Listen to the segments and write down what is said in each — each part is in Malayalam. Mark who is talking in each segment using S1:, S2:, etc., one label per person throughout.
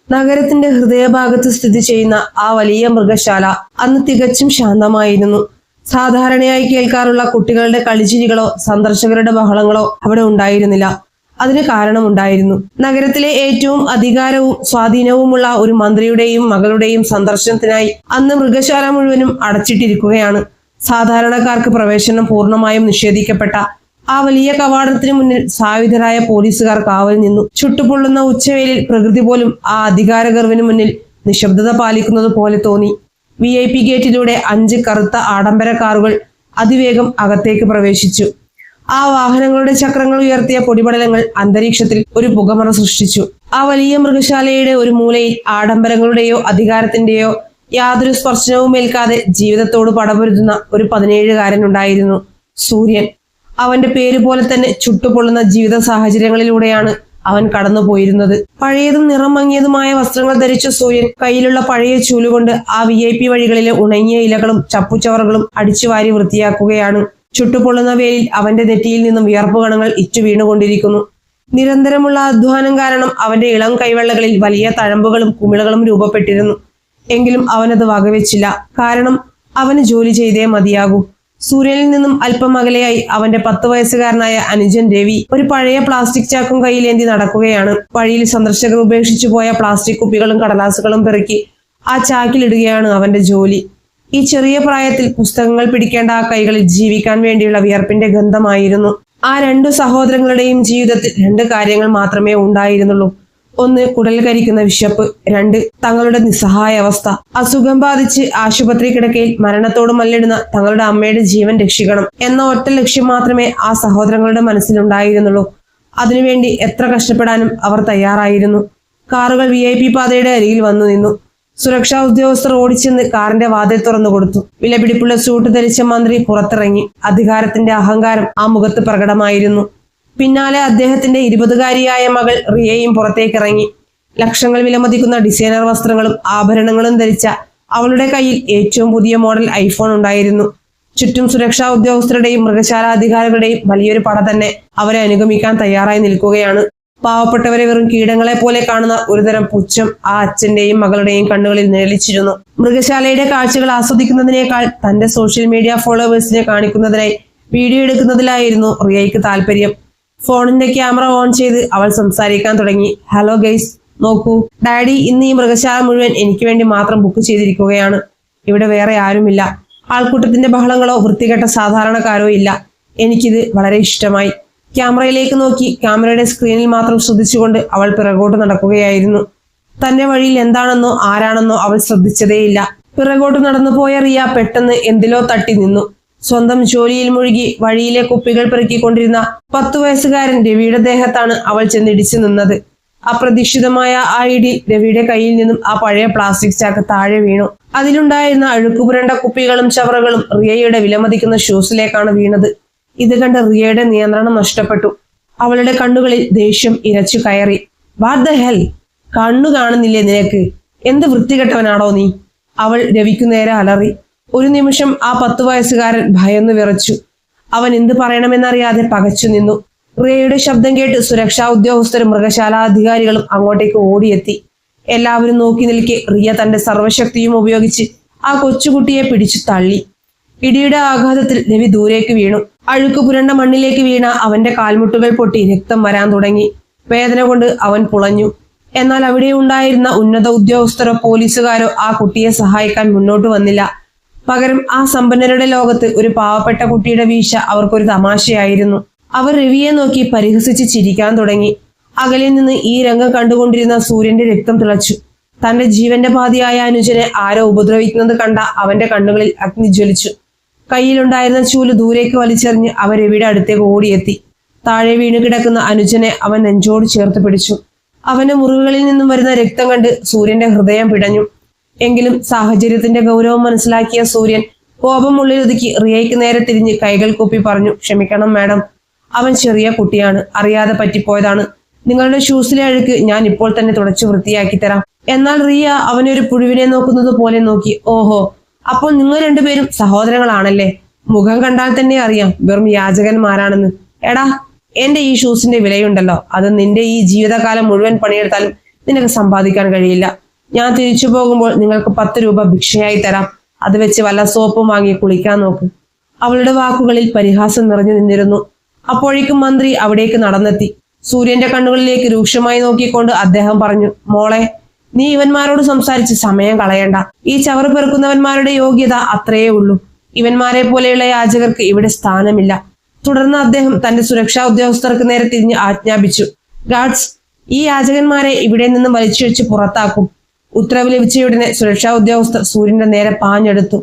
S1: നഗരത്തിന്റെ ഹൃദയഭാഗത്ത് സ്ഥിതി ചെയ്യുന്ന ആ വലിയ മൃഗശാല അന്ന് തികച്ചും ശാന്തമായിരുന്നു. സാധാരണയായി കേൾക്കാറുള്ള കുട്ടികളുടെ കളിച്ചിരികളോ സന്ദർശകരുടെ ബഹളങ്ങളോ അവിടെ ഉണ്ടായിരുന്നില്ല. അതിന് കാരണമുണ്ടായിരുന്നു. നഗരത്തിലെ ഏറ്റവും അധികാരവും സ്വാധീനവുമുള്ള ഒരു മന്ത്രിയുടെയും മകളുടെയും സന്ദർശനത്തിനായി അന്ന് മൃഗശാല മുഴുവനും അടച്ചിട്ടിരിക്കുകയാണ്. സാധാരണക്കാർക്ക് പ്രവേശനം പൂർണ്ണമായും നിഷേധിക്കപ്പെട്ട ആ വലിയ കവാടത്തിന് മുന്നിൽ സായുധരായ പോലീസുകാർ കാവൽ നിന്നു. ചുട്ടുപൊള്ളുന്ന ഉച്ചവേലിൽ പ്രകൃതി പോലും ആ അധികാരഗർവിന് മുന്നിൽ നിശബ്ദത പാലിക്കുന്നത് പോലെ തോന്നി. VIP ഗേറ്റിലൂടെ 5 കറുത്ത ആഡംബര കാറുകൾ അതിവേഗം അകത്തേക്ക് പ്രവേശിച്ചു. ആ വാഹനങ്ങളുടെ ചക്രങ്ങൾ ഉയർത്തിയ പൊടിപടലങ്ങൾ അന്തരീക്ഷത്തിൽ ഒരു പുകമറ സൃഷ്ടിച്ചു. ആ വലിയ മൃഗശാലയുടെ ഒരു മൂലയിൽ ആഡംബരങ്ങളുടെയോ അധികാരത്തിന്റെയോ യാതൊരു സ്പർശനവും ഏൽക്കാതെ ജീവിതത്തോട് പടപൊരുതുന്ന ഒരു 17-കാരൻ ഉണ്ടായിരുന്നു. സൂര്യൻ. അവന്റെ പേര് പോലെ തന്നെ ചുട്ടുപൊള്ളുന്ന ജീവിത സാഹചര്യങ്ങളിലൂടെയാണ് അവൻ കടന്നുപോയിരുന്നത്. പഴയതും നിറം മങ്ങിയതുമായ വസ്ത്രങ്ങൾ ധരിച്ച സൂര്യൻ കയ്യിലുള്ള പഴയ ചൂലുകൊണ്ട് ആ VIP വഴികളിലെ ഉണങ്ങിയ ഇലകളും ചപ്പുചവറുകളും അടിച്ചുവാരി വൃത്തിയാക്കുകയാണ്. ചുട്ടുപൊള്ളുന്ന വേലിൽ അവന്റെ നെറ്റിയിൽ നിന്നും വിയർപ്പ് കണങ്ങൾ ഇറ്റു വീണുകൊണ്ടിരിക്കുന്നു. നിരന്തരമുള്ള അധ്വാനം കാരണം അവന്റെ ഇളം കൈവെള്ളകളിൽ വലിയ തഴമ്പുകളും കുമിളകളും രൂപപ്പെട്ടിരുന്നു. എങ്കിലും അവനത് വകവെച്ചില്ല. കാരണം അവന് ജോലി ചെയ്തേ മതിയാകൂ. സൂര്യനിൽ നിന്നും അല്പം അകലെയായി അവന്റെ 10 വയസ്സുകാരനായ അനുജൻ രവി ഒരു പഴയ പ്ലാസ്റ്റിക് ചാക്കും കയ്യിലേന്തി നടക്കുകയാണ്. വഴിയിൽ സന്ദർശകർ ഉപേക്ഷിച്ചു പോയ പ്ലാസ്റ്റിക് കുപ്പികളും കടലാസുകളും പെറുക്കി ആ ചാക്കിലിടുകയാണ് അവന്റെ ജോലി. ഈ ചെറിയ പ്രായത്തിൽ പുസ്തകങ്ങൾ പിടിക്കേണ്ട ആ കൈകളിൽ ജീവിക്കാൻ വേണ്ടിയുള്ള വിയർപ്പിന്റെ ഗന്ധമായിരുന്നു. ആ 2 സഹോദരങ്ങളുടെയും ജീവിതത്തിൽ 2 കാര്യങ്ങൾ മാത്രമേ ഉണ്ടായിരുന്നുള്ളൂ. 1 കുടൽ കരിക്കുന്ന വിശപ്പ്, 2 തങ്ങളുടെ നിസ്സഹായ അവസ്ഥ. അസുഖം ബാധിച്ച് ആശുപത്രി കിടക്കയിൽ മരണത്തോട് മല്ലിടുന്ന തങ്ങളുടെ അമ്മയുടെ ജീവൻ രക്ഷിക്കണം എന്ന ഒറ്റ ലക്ഷ്യം മാത്രമേ ആ സഹോദരങ്ങളുടെ മനസ്സിലുണ്ടായിരുന്നുള്ളൂ. അതിനുവേണ്ടി എത്ര കഷ്ടപ്പെടാനും അവർ തയ്യാറായിരുന്നു. കാറുകൾ VIP പാതയുടെ അരികിൽ വന്നു നിന്നു. സുരക്ഷാ ഉദ്യോഗസ്ഥർ ഓടിച്ചെന്ന് കാറിന്റെ വാതിൽ തുറന്നു കൊടുത്തു. വിലപിടിപ്പുള്ള സൂട്ട് ധരിച്ച മന്ത്രി പുറത്തിറങ്ങി. അധികാരത്തിന്റെ അഹങ്കാരം ആ മുഖത്ത് പ്രകടമായിരുന്നു. പിന്നാലെ അദ്ദേഹത്തിന്റെ 20-കാരിയായ മകൾ റിയയും പുറത്തേക്കിറങ്ങി. ലക്ഷങ്ങൾ വിലമതിക്കുന്ന ഡിസൈനർ വസ്ത്രങ്ങളും ആഭരണങ്ങളും ധരിച്ച അവളുടെ കയ്യിൽ ഏറ്റവും പുതിയ മോഡൽ iPhone ഉണ്ടായിരുന്നു. ചുറ്റും സുരക്ഷാ ഉദ്യോഗസ്ഥരുടെയും മൃഗശാല അധികാരികളുടെയും വലിയൊരു പട തന്നെ അവരെ അനുഗമിക്കാൻ തയ്യാറായി നിൽക്കുകയാണ്. പാവപ്പെട്ടവരെ വെറും കീടങ്ങളെ പോലെ കാണുന്ന ഒരുതരം പുച്ഛം ആ അച്ഛന്റെയും മകളുടെയും കണ്ണുകളിൽ നിഴലിച്ചിരുന്നു. മൃഗശാലയുടെ കാഴ്ചകൾ ആസ്വദിക്കുന്നതിനേക്കാൾ തന്റെ സോഷ്യൽ മീഡിയ ഫോളോവേഴ്സിനെ കാണിക്കുന്നതിനായി വീഡിയോ എടുക്കുന്നതിലായിരുന്നു റിയയ്ക്ക് താല്പര്യം. ഫോണിന്റെ ക്യാമറ ഓൺ ചെയ്ത് അവൾ സംസാരിക്കാൻ തുടങ്ങി. ഹലോ ഗൈസ്, നോക്കൂ, ഡാഡി ഇന്ന് ഈ മൃഗശാല മുഴുവൻ എനിക്ക് വേണ്ടി മാത്രം ബുക്ക് ചെയ്തിരിക്കുകയാണ്. ഇവിടെ വേറെ ആരുമില്ല. ആൾക്കൂട്ടത്തിന്റെ ബഹളങ്ങളോ വൃത്തികെട്ട സാധാരണക്കാരോ ഇല്ല. എനിക്കിത് വളരെ ഇഷ്ടമായി. ക്യാമറയിലേക്ക് നോക്കി ക്യാമറയുടെ സ്ക്രീനിൽ മാത്രം ശ്രദ്ധിച്ചുകൊണ്ട് അവൾ പിറകോട്ട് നടക്കുകയായിരുന്നു. തന്റെ വഴിയിൽ എന്താണെന്നോ ആരാണെന്നോ അവൾ ശ്രദ്ധിച്ചതേയില്ല. പിറകോട്ട് നടന്നു പോയ റിയ പെട്ടെന്ന് എന്തിലോ തട്ടി നിന്നു. സ്വന്തം ജോലിയിൽ മുഴുകി വഴിയിലെ കുപ്പികൾ പെറുക്കിക്കൊണ്ടിരുന്ന 10 വയസ്സുകാരൻ രവിയുടെ ദേഹത്താണ് അവൾ ചെന്നിടിച്ചു നിന്നത്. അപ്രതീക്ഷിതമായ ആ ഇടി രവിയുടെ കയ്യിൽ നിന്നും ആ പഴയ പ്ലാസ്റ്റിക് ചാക്ക് താഴെ വീണു. അതിലുണ്ടായിരുന്ന അഴുക്കുപുരണ്ട കുപ്പികളും ചവറുകളും റിയയുടെ വിലമതിക്കുന്ന ഷൂസിലേക്കാണ് വീണത്. ഇത് കണ്ട് റിയയുടെ നിയന്ത്രണം നഷ്ടപ്പെട്ടു. അവളുടെ കണ്ണുകളിൽ ദേഷ്യം ഇരച്ചു കയറി. വാട്ട് ദ ഹെൽ, കണ്ണു കാണുന്നില്ലേ നിനക്ക്? എന്ത് വൃത്തികെട്ടവനാണോ നീ? അവൾ രവിക്കു നേരെ അലറി. ഒരു നിമിഷം ആ 10 വയസ്സുകാരൻ ഭയന്നു വിറച്ചു. അവൻ എന്ത് പറയണമെന്നറിയാതെ പകച്ചു നിന്നു. റിയയുടെ ശബ്ദം കേട്ട് സുരക്ഷാ ഉദ്യോഗസ്ഥരും മൃഗശാല അധികാരികളും അങ്ങോട്ടേക്ക് ഓടിയെത്തി. എല്ലാവരും നോക്കി നിൽക്കെ റിയ തന്റെ സർവ്വശക്തിയും ഉപയോഗിച്ച് ആ കൊച്ചുകുട്ടിയെ പിടിച്ചു തള്ളി. ഇടിയുടെ ആഘാതത്തിൽ രവി ദൂരേക്ക് വീണു. അഴുക്ക് പുരണ്ട മണ്ണിലേക്ക് വീണ അവന്റെ കാൽമുട്ടുകൾ പൊട്ടി രക്തം വരാൻ തുടങ്ങി. വേദന കൊണ്ട് അവൻ പുളഞ്ഞു. എന്നാൽ അവിടെ ഉണ്ടായിരുന്ന ഉന്നത ഉദ്യോഗസ്ഥരോ പോലീസുകാരോ ആ കുട്ടിയെ സഹായിക്കാൻ മുന്നോട്ട് വന്നില്ല. പകരം ആ സമ്പന്നരുടെ ലോകത്ത് ഒരു പാവപ്പെട്ട കുട്ടിയുടെ വീഴ്ച അവർക്കൊരു തമാശയായിരുന്നു. അവർ രവിയെ നോക്കി പരിഹസിച്ച് ചിരിക്കാൻ തുടങ്ങി. അകലിൽ നിന്ന് ഈ രംഗം കണ്ടുകൊണ്ടിരുന്ന സൂര്യന്റെ രക്തം തിളച്ചു. തന്റെ ജീവന്റെ പാതിയായ അനുജനെ ആരോ ഉപദ്രവിക്കുന്നത് കണ്ട അവന്റെ കണ്ണുകളിൽ അഗ്നി ജ്വലിച്ചു. കയ്യിലുണ്ടായിരുന്ന ചൂല് ദൂരേക്ക് വലിച്ചെറിഞ്ഞ് അവൻ രവിയുടെ അടുത്തേക്ക് ഓടിയെത്തി. താഴെ വീണു കിടക്കുന്ന അനുജനെ അവൻ നെഞ്ചോട് ചേർത്ത് പിടിച്ചു. അവന്റെ മുറിവുകളിൽ നിന്നും വരുന്ന രക്തം കണ്ട് സൂര്യന്റെ ഹൃദയം പിടഞ്ഞു. എങ്കിലും സാഹചര്യത്തിന്റെ ഗൗരവം മനസ്സിലാക്കിയ സൂര്യൻ കോപം ഉള്ളിലൊതുക്കി റിയയ്ക്ക് നേരെ തിരിഞ്ഞ് കൈകൾ കൂപ്പി പറഞ്ഞു, ക്ഷമിക്കണം മാഡം, അവൻ ചെറിയ കുട്ടിയാണ്, അറിയാതെ പറ്റിപ്പോയതാണ്. നിങ്ങളുടെ ഷൂസിലെ അഴുക്ക് ഞാൻ ഇപ്പോൾ തന്നെ തുടച്ചു വൃത്തിയാക്കി തരാം. എന്നാൽ റിയ അവനൊരു പുഴുവിനെ നോക്കുന്നത് പോലെ നോക്കി. ഓഹോ, അപ്പോൾ നിങ്ങൾ രണ്ടുപേരും സഹോദരങ്ങളാണല്ലേ? മുഖം കണ്ടാൽ തന്നെ അറിയാം വെറും യാചകന്മാരാണെന്ന്. എടാ, എന്റെ ഈ ഷൂസിന്റെ വിലയുണ്ടല്ലോ, അത് നിന്റെ ഈ ജീവിതകാലം മുഴുവൻ പണിയെടുത്താലും നിനക്ക് സമ്പാദിക്കാൻ കഴിയില്ല. ഞാൻ തിരിച്ചു പോകുമ്പോൾ നിങ്ങൾക്ക് 10 രൂപ ഭിക്ഷയായി തരാം. അത് വെച്ച് വല്ല സോപ്പും വാങ്ങി കുളിക്കാൻ നോക്ക്. അവളുടെ വാക്കുകളിൽ പരിഹാസം നിറഞ്ഞു നിന്നിരുന്നു. അപ്പോഴേക്കും മന്ത്രി അവിടേക്ക് നടന്നെത്തി. സൂര്യന്റെ കണ്ണുകളിലേക്ക് രൂക്ഷമായി നോക്കിക്കൊണ്ട് അദ്ദേഹം പറഞ്ഞു, മോളെ, നീ ഇവന്മാരോട് സംസാരിച്ച് സമയം കളയണ്ട. ഈ ചവറ് പെറുക്കുന്നവന്മാരുടെ യോഗ്യത അത്രയേ ഉള്ളൂ. ഇവന്മാരെ പോലെയുള്ള യാചകർക്ക് ഇവിടെ സ്ഥാനമില്ല. തുടർന്ന് അദ്ദേഹം തന്റെ സുരക്ഷാ ഉദ്യോഗസ്ഥർക്ക് നേരെ തിരിഞ്ഞ് ആജ്ഞാപിച്ചു, ഗാർഡ്സ്, ഈ യാചകന്മാരെ ഇവിടെ നിന്നും വലിച്ചിഴച്ച് പുറത്താക്കും. ഉത്തരവ് ലഭിച്ചയുടനെ സുരക്ഷാ ഉദ്യോഗസ്ഥർ സൂര്യന്റെ നേരെ പാഞ്ഞെടുത്തു.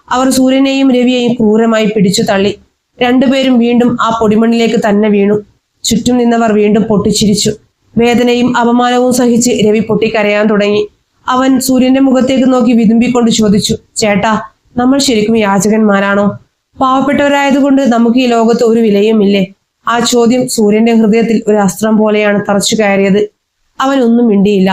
S1: അവർ സൂര്യനെയും രവിയെയും ക്രൂരമായി പിടിച്ചു തള്ളി. രണ്ടുപേരും വീണ്ടും ആ പൊടിമണ്ണിലേക്ക് തന്നെ വീണു. ചുറ്റും നിന്നവർ വീണ്ടും പൊട്ടിച്ചിരിച്ചു. വേദനയും അപമാനവും സഹിച്ച് രവി പൊട്ടിക്കരയാൻ തുടങ്ങി. അവൻ സൂര്യന്റെ മുഖത്തേക്ക് നോക്കി വിതുമ്പിക്കൊണ്ട് ചോദിച്ചു, ചേട്ടാ, നമ്മൾ ശരിക്കും യാചകന്മാരാണോ? പാവപ്പെട്ടവരായതുകൊണ്ട് നമുക്ക് ഈ ലോകത്ത് ഒരു വിലയുമില്ലേ? ആ ചോദ്യം സൂര്യന്റെ ഹൃദയത്തിൽ ഒരു അസ്ത്രം പോലെയാണ് തറച്ചു കയറിയത്. അവൻ ഒന്നും മിണ്ടിയില്ല.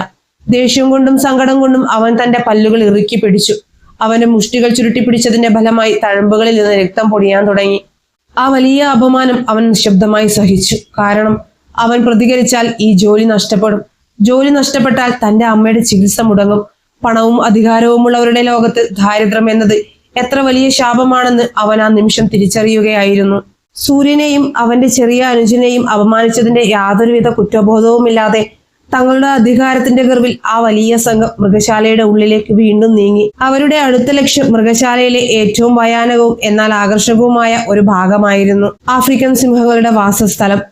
S1: ദേഷ്യം കൊണ്ടും സങ്കടം കൊണ്ടും അവൻ തന്റെ പല്ലുകൾ ഇറുക്കി പിടിച്ചു. അവന്റെ മുഷ്ടികൾ ചുരുട്ടിപ്പിടിച്ചതിന്റെ ഫലമായി തഴമ്പുകളിൽ നിന്ന് രക്തം പൊടിയാൻ തുടങ്ങി. ആ വലിയ അപമാനം അവൻ നിശബ്ദമായി സഹിച്ചു. കാരണം അവൻ പ്രതികരിച്ചാൽ ഈ ജോലി നഷ്ടപ്പെടും. ജോലി നഷ്ടപ്പെട്ടാൽ തന്റെ അമ്മയുടെ ചികിത്സ മുടങ്ങും. പണവും അധികാരവുമുള്ളവരുടെ ലോകത്ത് ദാരിദ്ര്യം എന്നത് എത്ര വലിയ ശാപമാണെന്ന് അവൻ ആ നിമിഷം തിരിച്ചറിയുകയായിരുന്നു. സൂര്യനെയും അവന്റെ ചെറിയ അനുജനെയും അപമാനിച്ചതിന്റെ യാതൊരുവിധ കുറ്റബോധവുമില്ലാതെ തങ്ങളുടെ അധികാരത്തിന്റെ ഗർവിൽ ആ വലിയ സംഘം മൃഗശാലയുടെ ഉള്ളിലേക്ക് വീണ്ടും നീങ്ങി. അവരുടെ അടുത്ത ലക്ഷ്യം മൃഗശാലയിലെ ഏറ്റവും ഭയാനകവും എന്നാൽ ആകർഷകവുമായ ഒരു ഭാഗമായിരുന്നു. ആഫ്രിക്കൻ സിംഹങ്ങളുടെ വാസസ്ഥലം.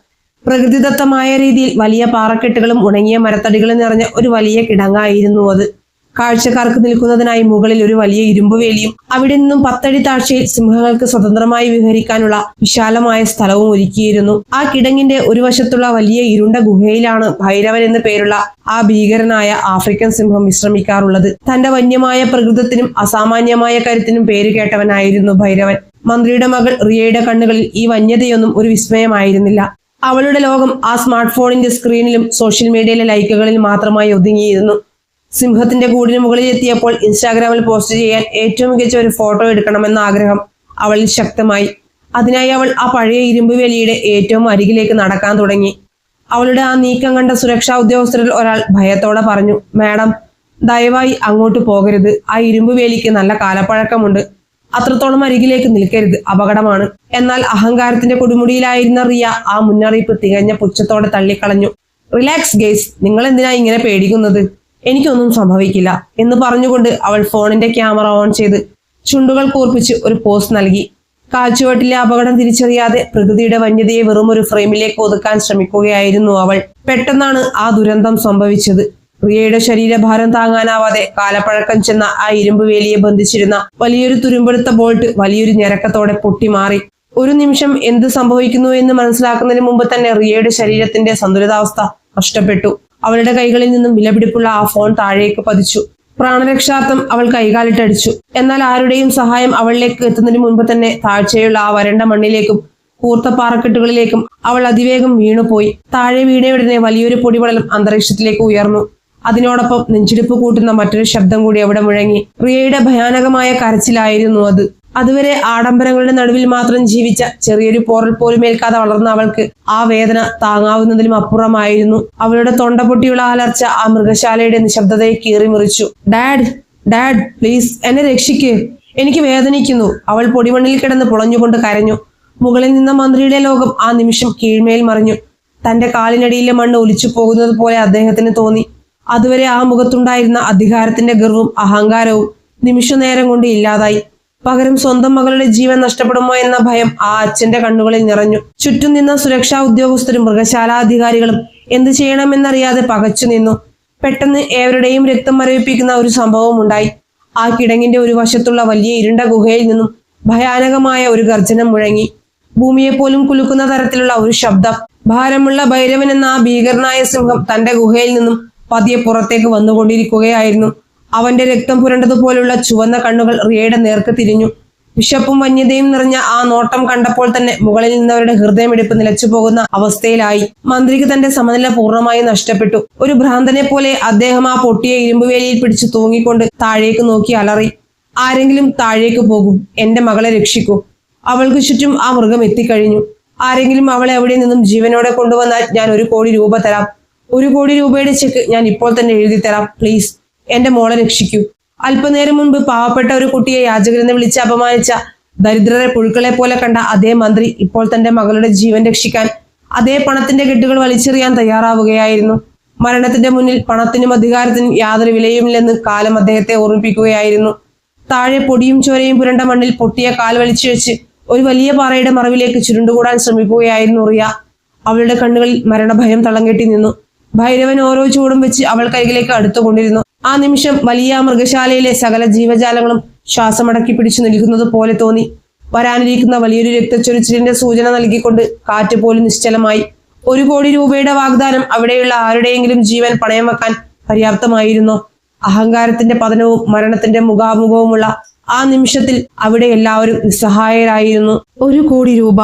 S1: പ്രകൃതിദത്തമായ രീതിയിൽ വലിയ പാറക്കെട്ടുകളും ഉണങ്ങിയ മരത്തടികളും നിറഞ്ഞ ഒരു വലിയ കിടങ്ങായിരുന്നു അത്. കാഴ്ചക്കാർക്ക് നിൽക്കുന്നതിനായി മുകളിൽ ഒരു വലിയ ഇരുമ്പുവേലിയും അവിടെ നിന്നും 10 അടി താഴ്ചയിൽ സിംഹങ്ങൾക്ക് സ്വതന്ത്രമായി വിഹരിക്കാനുള്ള വിശാലമായ സ്ഥലവും ഒരുക്കിയിരുന്നു. ആ കിടങ്ങിന്റെ ഒരു വശത്തുള്ള വലിയ ഇരുണ്ട ഗുഹയിലാണ് ഭൈരവൻ എന്നു പേരുള്ള ആ ഭീകരനായ ആഫ്രിക്കൻ സിംഹം വിശ്രമിക്കാറുള്ളത്. തന്റെ വന്യമായ പ്രകൃതത്തിനും അസാമാന്യമായ കരുത്തിനും പേര് കേട്ടവനായിരുന്നു ഭൈരവൻ. മന്ത്രിയുടെ മകൾ റിയയുടെ കണ്ണുകളിൽ ഈ വന്യതയൊന്നും ഒരു വിസ്മയമായിരുന്നില്ല. അവളുടെ ലോകം ആ സ്മാർട്ട് ഫോണിന്റെ സ്ക്രീനിലും സോഷ്യൽ മീഡിയയിലെ ലൈക്കുകളിൽ മാത്രമായി ഒതുങ്ങിയിരുന്നു. സിംഹത്തിന്റെ കൂടിന് മുകളിൽ എത്തിയപ്പോൾ ഇൻസ്റ്റാഗ്രാമിൽ പോസ്റ്റ് ചെയ്യാൻ ഏറ്റവും മികച്ച ഒരു ഫോട്ടോ എടുക്കണമെന്ന ആഗ്രഹം അവളിൽ ശക്തമായി. അതിനായി അവൾ ആ പഴയ ഇരുമ്പ് വേലിയുടെ ഏറ്റവും അരികിലേക്ക് നടക്കാൻ തുടങ്ങി. അവളുടെ ആ നീക്കം കണ്ട സുരക്ഷാ ഉദ്യോഗസ്ഥരിൽ ഒരാൾ ഭയത്തോടെ പറഞ്ഞു, മാഡം, ദയവായി അങ്ങോട്ട് പോകരുത്. ആ ഇരുമ്പ് വേലിക്ക് നല്ല കാലപ്പഴക്കമുണ്ട്. അത്രത്തോളം അരികിലേക്ക് നിൽക്കരുത്, അപകടമാണ്. എന്നാൽ അഹങ്കാരത്തിന്റെ കൊടുമുടിയിലായിരുന്ന റിയ ആ മുന്നറിയിപ്പ് തികഞ്ഞ പുച്ഛത്തോടെ തള്ളിക്കളഞ്ഞു. റിലാക്സ് ഗേസ്, നിങ്ങൾ എന്തിനാ ഇങ്ങനെ പേടിക്കുന്നത്? എനിക്കൊന്നും സംഭവിക്കില്ല എന്ന് പറഞ്ഞുകൊണ്ട് അവൾ ഫോണിന്റെ ക്യാമറ ഓൺ ചെയ്ത് ചുണ്ടുകൾ കൂർപ്പിച്ച് ഒരു പോസ് നൽകി. കാൽച്ചുവട്ടിലെ അപകടം തിരിച്ചറിയാതെ പ്രകൃതിയുടെ വന്യതയെ വെറും ഒരു ഫ്രെയിമിലേക്ക് ഒതുക്കാൻ ശ്രമിക്കുകയായിരുന്നു അവൾ. പെട്ടെന്നാണ് ആ ദുരന്തം സംഭവിച്ചത്. റിയയുടെ ശരീരഭാരം താങ്ങാനാവാതെ കാലപ്പഴക്കം ചെന്ന ആ ഇരുമ്പ് വേലിയെ ബന്ധിച്ചിരുന്ന വലിയൊരു തുരുമ്പെടുത്ത ബോൾട്ട് വലിയൊരു ഞരക്കത്തോടെ പൊട്ടിമാറി. ഒരു നിമിഷം എന്ത് സംഭവിക്കുന്നു എന്ന് മനസ്സിലാക്കുന്നതിന് മുമ്പ് തന്നെ റിയയുടെ ശരീരത്തിന്റെ സന്തുലിതാവസ്ഥ നഷ്ടപ്പെട്ടു. അവളുടെ കൈകളിൽ നിന്നും വിലപിടിപ്പുള്ള ആ ഫോൺ താഴേക്ക് പതിച്ചു. പ്രാണരക്ഷാർത്ഥം അവൾ കൈകാലിട്ടടിച്ചു. എന്നാൽ ആരുടെയും സഹായം അവളിലേക്ക് എത്തുന്നതിന് മുൻപ് തന്നെ താഴ്ചയുള്ള ആ വരണ്ട മണ്ണിലേക്കും കൂർത്ത പാറക്കെട്ടുകളിലേക്കും അവൾ അതിവേഗം വീണുപോയി. താഴെ വീണയുടനെ വലിയൊരു പൊടിപടലം അന്തരീക്ഷത്തിലേക്ക് ഉയർന്നു. അതിനോടൊപ്പം നെഞ്ചിടിപ്പ് കൂട്ടുന്ന മറ്റൊരു ശബ്ദം കൂടി അവിടെ മുഴങ്ങി. റിയയുടെ ഭയാനകമായ കരച്ചിലായിരുന്നു അത്. അതുവരെ ആഡംബരങ്ങളുടെ നടുവിൽ മാത്രം ജീവിച്ച ചെറിയൊരു പോറൽ പോലും ഏൽക്കാതെ വളർന്ന അവൾക്ക് ആ വേദന താങ്ങാവുന്നതിലും അപ്പുറമായിരുന്നു. അവളുടെ തൊണ്ട പൊട്ടിയുള്ള അലർച്ച ആ മൃഗശാലയുടെ നിശബ്ദതയെ കീറിമുറിച്ചു. ഡാഡ്, ഡാഡ്, പ്ലീസ് എന്നെ രക്ഷിക്ക്, എനിക്ക് വേദനിക്കുന്നു. അവൾ പൊടിമണ്ണിൽ കിടന്ന് പുളഞ്ഞുകൊണ്ട് കരഞ്ഞു. മുകളിൽ നിന്ന മന്ത്രിയുടെ ലോകം ആ നിമിഷം കീഴ്മേൽ മറിഞ്ഞു. തന്റെ കാലിനടിയിലെ മണ്ണ് ഒലിച്ചു പോകുന്നത് പോലെ അദ്ദേഹത്തിന് തോന്നി. അതുവരെ ആ മുഖത്തുണ്ടായിരുന്ന അധികാരത്തിന്റെ ഗർവും അഹങ്കാരവും നിമിഷനേരം കൊണ്ട് ഇല്ലാതായി. പകരം സ്വന്തം മകളുടെ ജീവൻ നഷ്ടപ്പെടുമോ എന്ന ഭയം ആ അച്ഛന്റെ കണ്ണുകളിൽ നിറഞ്ഞു. ചുറ്റും നിന്ന സുരക്ഷാ ഉദ്യോഗസ്ഥരും മൃഗശാലാധികാരികളും എന്ത് ചെയ്യണമെന്നറിയാതെ പകച്ചു നിന്നു. പെട്ടെന്ന് ഏവരുടെയും രക്തം മരവിപ്പിക്കുന്ന ഒരു സംഭവം ഉണ്ടായി. ആ കിടങ്ങിന്റെ ഒരു വശത്തുള്ള വലിയ ഇരുണ്ട ഗുഹയിൽ നിന്നും ഭയാനകമായ ഒരു ഗർജനം മുഴങ്ങി. ഭൂമിയെ പോലും കുലുക്കുന്ന തരത്തിലുള്ള ഒരു ശബ്ദം. ഭാരമുള്ള ഭൈരവൻ എന്ന ആ ഭീകരനായ സിംഹം തന്റെ ഗുഹയിൽ നിന്നും പതിയെ പുറത്തേക്ക് വന്നുകൊണ്ടിരിക്കുകയായിരുന്നു. അവന്റെ രക്തം പുരണ്ടതുപോലുള്ള ചുവന്ന കണ്ണുകൾ റിയയുടെ നേർക്ക് തിരിഞ്ഞു. വിശപ്പും വന്യതയും നിറഞ്ഞ ആ നോട്ടം കണ്ടപ്പോൾ തന്നെ മുകളിൽ നിന്നവരുടെ ഹൃദയമിടിപ്പ് നിലച്ചു പോകുന്ന അവസ്ഥയിലായി. മന്ത്രിക്ക് തന്റെ സമനില പൂർണ്ണമായി നഷ്ടപ്പെട്ടു. ഒരു ഭ്രാന്തനെ പോലെ അദ്ദേഹം ആ പൊട്ടിയ ഇരുമ്പുവേലിയിൽ പിടിച്ചു തൂങ്ങിക്കൊണ്ട് താഴേക്ക് നോക്കി അലറി, ആരെങ്കിലും താഴേക്ക് പോകൂ, എന്റെ മകളെ രക്ഷിക്കൂ. അവൾക്ക് ചുറ്റും ആ മൃഗം എത്തിക്കഴിഞ്ഞു. ആരെങ്കിലും അവളെ അവിടെ നിന്നും ജീവനോടെ കൊണ്ടുവന്നാൽ ഞാൻ 1 കോടി രൂപ തരാം. 1 കോടി രൂപയുടെ ചെക്ക് ഞാൻ ഇപ്പോൾ തന്നെ എഴുതി തരാം. പ്ലീസ് എന്റെ മോളെ രക്ഷിക്കൂ. അല്പനേരം മുൻപ് പാവപ്പെട്ട ഒരു കുട്ടിയെ യാചകരെന്ന് വിളിച്ച് അപമാനിച്ച ദരിദ്രരെ പുഴുക്കളെ പോലെ കണ്ട അതേ മന്ത്രി ഇപ്പോൾ തന്റെ മകളുടെ ജീവൻ രക്ഷിക്കാൻ അതേ പണത്തിന്റെ കെട്ടുകൾ വലിച്ചെറിയാൻ തയ്യാറാവുകയായിരുന്നു. മരണത്തിന്റെ മുന്നിൽ പണത്തിനും അധികാരത്തിനും യാതൊരു വിലയുമില്ലെന്ന് കാലം അദ്ദേഹത്തെ ഓർമ്മിപ്പിക്കുകയായിരുന്നു. താഴെ പൊടിയും ചോരയും പുരണ്ട മണ്ണിൽ പൊട്ടിയ കാൽ വലിച്ചു വെച്ച് ഒരു വലിയ പാറയുടെ മറവിലേക്ക് ചുരുണ്ടുകൂടാൻ ശ്രമിക്കുകയായിരുന്നു റിയ. അവളുടെ കണ്ണുകളിൽ മരണഭയം തളം കെട്ടി നിന്നു. ഭൈരവൻ ഓരോ ചൂടും വെച്ച് അവൾ കരികിലേക്ക് അടുത്തുകൊണ്ടിരുന്നു. ആ നിമിഷം വലിയ മൃഗശാലയിലെ സകല ജീവജാലങ്ങളും ശ്വാസമടക്കി പിടിച്ചു നിൽക്കുന്നത് പോലെ തോന്നി. വരാനിരിക്കുന്ന വലിയൊരു രക്തച്ചൊരിച്ചിലിന്റെ സൂചന നൽകിക്കൊണ്ട് കാറ്റ് പോലും നിശ്ചലമായി. 1 കോടി രൂപയുടെ വാഗ്ദാനം അവിടെയുള്ള ആരുടെയെങ്കിലും ജീവൻ പണയം വെക്കാൻ പര്യാപ്തമായിരുന്നോ? അഹങ്കാരത്തിന്റെ പതനവും മരണത്തിന്റെ മുഖാമുഖവുമുള്ള ആ നിമിഷത്തിൽ അവിടെ എല്ലാവരും നിസ്സഹായരായിരുന്നു. 1 കോടി രൂപ.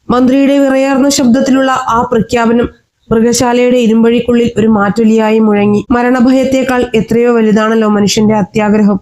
S1: മന്ത്രിയുടെ വിറയാർന്ന ശബ്ദത്തിലുള്ള ആ പ്രഖ്യാപനം മൃഗശാലയുടെ ഇരുമ്പഴിക്കുള്ളിൽ ഒരു മാറ്റൊലിയായി മുഴങ്ങി. മരണഭയത്തേക്കാൾ എത്രയോ വലുതാണല്ലോ മനുഷ്യന്റെ അത്യാഗ്രഹം.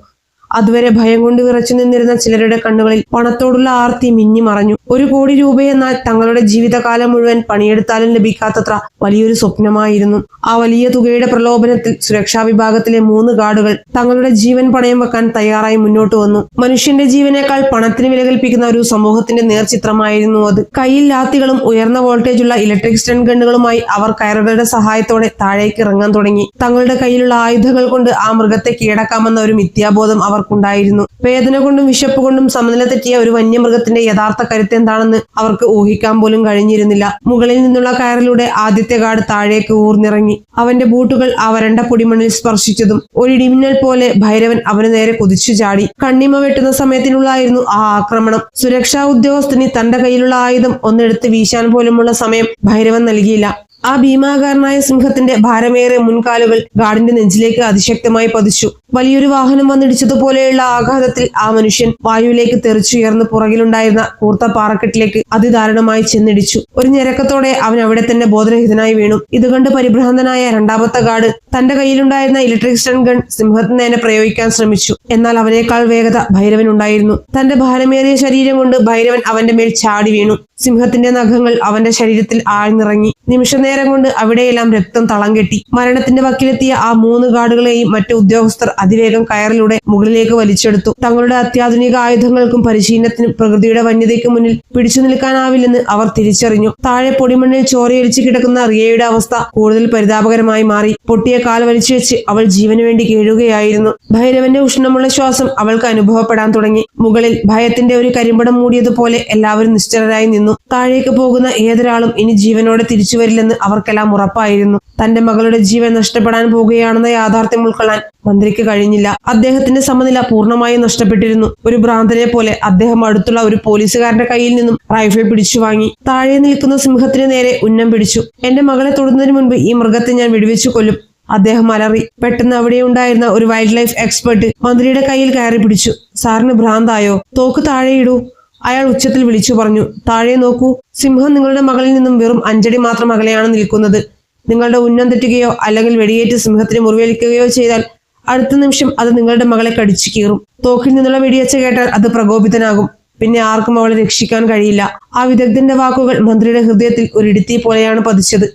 S1: അതുവരെ ഭയം കൊണ്ട് വിറച്ചു നിന്നിരുന്ന ചിലരുടെ കണ്ണുകളിൽ പണത്തോടുള്ള ആർത്തി മിന്നി മറഞ്ഞു. 1 കോടി രൂപയെന്നാൽ തങ്ങളുടെ ജീവിതകാലം മുഴുവൻ പണിയെടുത്താലും ലഭിക്കാത്തത്ര വലിയൊരു സ്വപ്നമായിരുന്നു. ആ വലിയ തുകയുടെ പ്രലോഭനത്തിൽ സുരക്ഷാ വിഭാഗത്തിലെ 3 ഗാർഡുകൾ തങ്ങളുടെ ജീവൻ പണയം വെക്കാൻ തയ്യാറായി മുന്നോട്ട് വന്നു. മനുഷ്യന്റെ ജീവനേക്കാൾ പണത്തിന് വില കൽപ്പിക്കുന്ന ഒരു സമൂഹത്തിന്റെ നേർചിത്രമായിരുന്നു അത്. കയ്യിൽ ലാത്തികളും ഉയർന്ന വോൾട്ടേജുള്ള ഇലക്ട്രിക് സ്റ്റൺ ഗണ്ണുകളുമായി അവർ കയറുകളുടെ സഹായത്തോടെ താഴേക്ക് ഇറങ്ങാൻ തുടങ്ങി. തങ്ങളുടെ കയ്യിലുള്ള ആയുധങ്ങൾ കൊണ്ട് ആ മൃഗത്തെ കീഴടക്കാമെന്ന ഒരു മിഥ്യാബോധം അവർക്കുണ്ടായിരുന്നു. വേദന കൊണ്ടും വിശപ്പ് കൊണ്ടും സമനില തെറ്റിയ ഒരു വന്യമൃഗത്തിന്റെ യഥാർത്ഥ കരുത്ത് എന്താണെന്ന് അവർക്ക് ഊഹിക്കാൻ പോലും കഴിഞ്ഞിരുന്നില്ല. മുകളിൽ നിന്നുള്ള കയറിലൂടെ ആദ്യത്തെ ഗാർഡ് താഴേക്ക് ഊർന്നിറങ്ങി. അവന്റെ ബൂട്ടുകൾ ആ വരണ്ട പൊടിമണ്ണിൽ സ്പർശിച്ചതും ഒരു ഇടിമിന്നൽ പോലെ ഭൈരവൻ അവന് നേരെ കുതിച്ചു ചാടി. കണ്ണിമ വെട്ടുന്ന സമയത്തിനുള്ളായിരുന്നു ആ ആക്രമണം. സുരക്ഷാ ഉദ്യോഗസ്ഥന് തന്റെ കയ്യിലുള്ള ആയുധം ഒന്നെടുത്ത് വീശാൻ പോലുമുള്ള സമയം ഭൈരവൻ നൽകിയില്ല. ആ ഭീമാകാരനായ സിംഹത്തിന്റെ ഭാരമേറിയ മുൻകാലുകൾ ഗാർഡിന്റെ നെഞ്ചിലേക്ക് അതിശക്തമായി പതിച്ചു. വലിയൊരു വാഹനം വന്നിടിച്ചതുപോലെയുള്ള ആഘാതത്തിൽ ആ മനുഷ്യൻ വായുവിലേക്ക് തെറിച്ചുയർന്ന് പുറകിലുണ്ടായിരുന്ന കൂർത്ത പാറക്കെട്ടിലേക്ക് അതിദാരുണമായി ചെന്നിടിച്ചു. ഒരു ഞരക്കത്തോടെ അവൻ അവിടെ തന്നെ ബോധരഹിതനായി വീണു. ഇത് കണ്ട് പരിഭ്രാന്തനായ രണ്ടാമത്തെ ഗാർഡ് തന്റെ കയ്യിലുണ്ടായിരുന്ന ഇലക്ട്രിക് സ്റ്റൺ ഗൺ സിംഹത്തിന് നേരെ പ്രയോഗിക്കാൻ ശ്രമിച്ചു. എന്നാൽ അവനേക്കാൾ വേഗത ഭൈരവൻ ഉണ്ടായിരുന്നു. തന്റെ ഭാരമേറിയ ശരീരം കൊണ്ട് ഭൈരവൻ അവന്റെ മേൽ ചാടി വീണു. സിംഹത്തിന്റെ നഖങ്ങൾ അവന്റെ ശരീരത്തിൽ ആഴ്ന്നിറങ്ങി. നിമിഷനേരം കൊണ്ട് അവിടെയെല്ലാം രക്തം തളം കെട്ടി. മരണത്തിന്റെ വക്കിലെത്തിയ ആ 3 ഗാർഡുകളെയും മറ്റു ഉദ്യോഗസ്ഥർ അതിവേഗം കയറിലൂടെ മുകളിലേക്ക് വലിച്ചെടുത്തു. തങ്ങളുടെ അത്യാധുനിക ആയുധങ്ങൾക്കും പരിശീലനത്തിനും പ്രകൃതിയുടെ വന്യതയ്ക്ക് മുന്നിൽ പിടിച്ചു നിൽക്കാനാവില്ലെന്ന് അവർ തിരിച്ചറിഞ്ഞു. താഴെ പൊടിമണ്ണിൽ ചോരയൊലിച്ചു കിടക്കുന്ന റിയയുടെ അവസ്ഥ കൂടുതൽ പരിതാപകരമായി മാറി. പൊട്ടിയ കാൽ വലിച്ചു വെച്ച് അവൾ ജീവന് വേണ്ടി കേഴുകയായിരുന്നു. ഭൈരവന്റെ ഉഷ്ണമുള്ള ശ്വാസം അവൾക്ക് അനുഭവപ്പെടാൻ തുടങ്ങി. മുകളിൽ ഭയത്തിന്റെ ഒരു കരിമ്പടം മൂടിയതുപോലെ എല്ലാവരും നിശ്ചലരായി നിന്നു. താഴേക്ക് പോകുന്ന ഏതൊരാളും ഇനി ജീവനോടെ തിരിച്ചു വരില്ലെന്ന് അവർക്കെല്ലാം ഉറപ്പായിരുന്നു. തന്റെ മകളുടെ ജീവൻ നഷ്ടപ്പെടാൻ പോകുകയാണെന്ന യാഥാർത്ഥ്യം ഉൾക്കൊള്ളാൻ മന്ത്രിക്ക് കഴിഞ്ഞില്ല. അദ്ദേഹത്തിന്റെ സമനില പൂർണ്ണമായും നഷ്ടപ്പെട്ടിരുന്നു. ഒരു ഭ്രാന്തനെ പോലെ അദ്ദേഹം അടുത്തുള്ള ഒരു പോലീസുകാരന്റെ കയ്യിൽ നിന്നും റൈഫിൾ പിടിച്ചു വാങ്ങി. താഴെ നിൽക്കുന്ന സിംഹത്തിന് നേരെ ഉന്നം പിടിച്ചു. എന്റെ മകളെ തൊടുന്നതിന് മുൻപ് ഈ മൃഗത്തെ ഞാൻ വെടിവെച്ചു കൊല്ലും, അദ്ദേഹം അലറി. പെട്ടെന്ന് അവിടെ ഉണ്ടായിരുന്ന ഒരു വൈൽഡ് ലൈഫ് എക്സ്പെർട്ട് മന്ത്രിയുടെ കയ്യിൽ കയറി പിടിച്ചു. സാറിന് ഭ്രാന്തായോ? തോക്ക് താഴെയിടൂ, അയാൾ ഉച്ചത്തിൽ വിളിച്ചു പറഞ്ഞു. താഴെ നോക്കൂ, സിംഹം നിങ്ങളുടെ മകളിൽ നിന്നും വെറും 5 അടി മാത്രം അകലെയാണ് നിൽക്കുന്നത്. നിങ്ങളുടെ ഉന്നം തെറ്റുകയോ അല്ലെങ്കിൽ വെടിയേറ്റ് സിംഹത്തിന് മുറിവേൽക്കുകയോ ചെയ്താൽ അടുത്ത നിമിഷം അത് നിങ്ങളുടെ മകളെ കടിച്ചു കീറും. തോക്കിൽ നിന്നുള്ള വെടിയച്ച കേട്ടാൽ അത് പ്രകോപിതനാകും. പിന്നെ ആർക്കും അവളെ രക്ഷിക്കാൻ കഴിയില്ല. ആ വിദഗ്ധന്റെ വാക്കുകൾ മന്ത്രിയുടെ ഹൃദയത്തിൽ ഒരു ഇടുത്തി പോലെയാണ് പതിച്ചത്.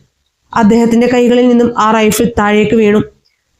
S1: അദ്ദേഹത്തിന്റെ കൈകളിൽ നിന്നും ആ റൈഫിൾ താഴേക്ക് വീണു.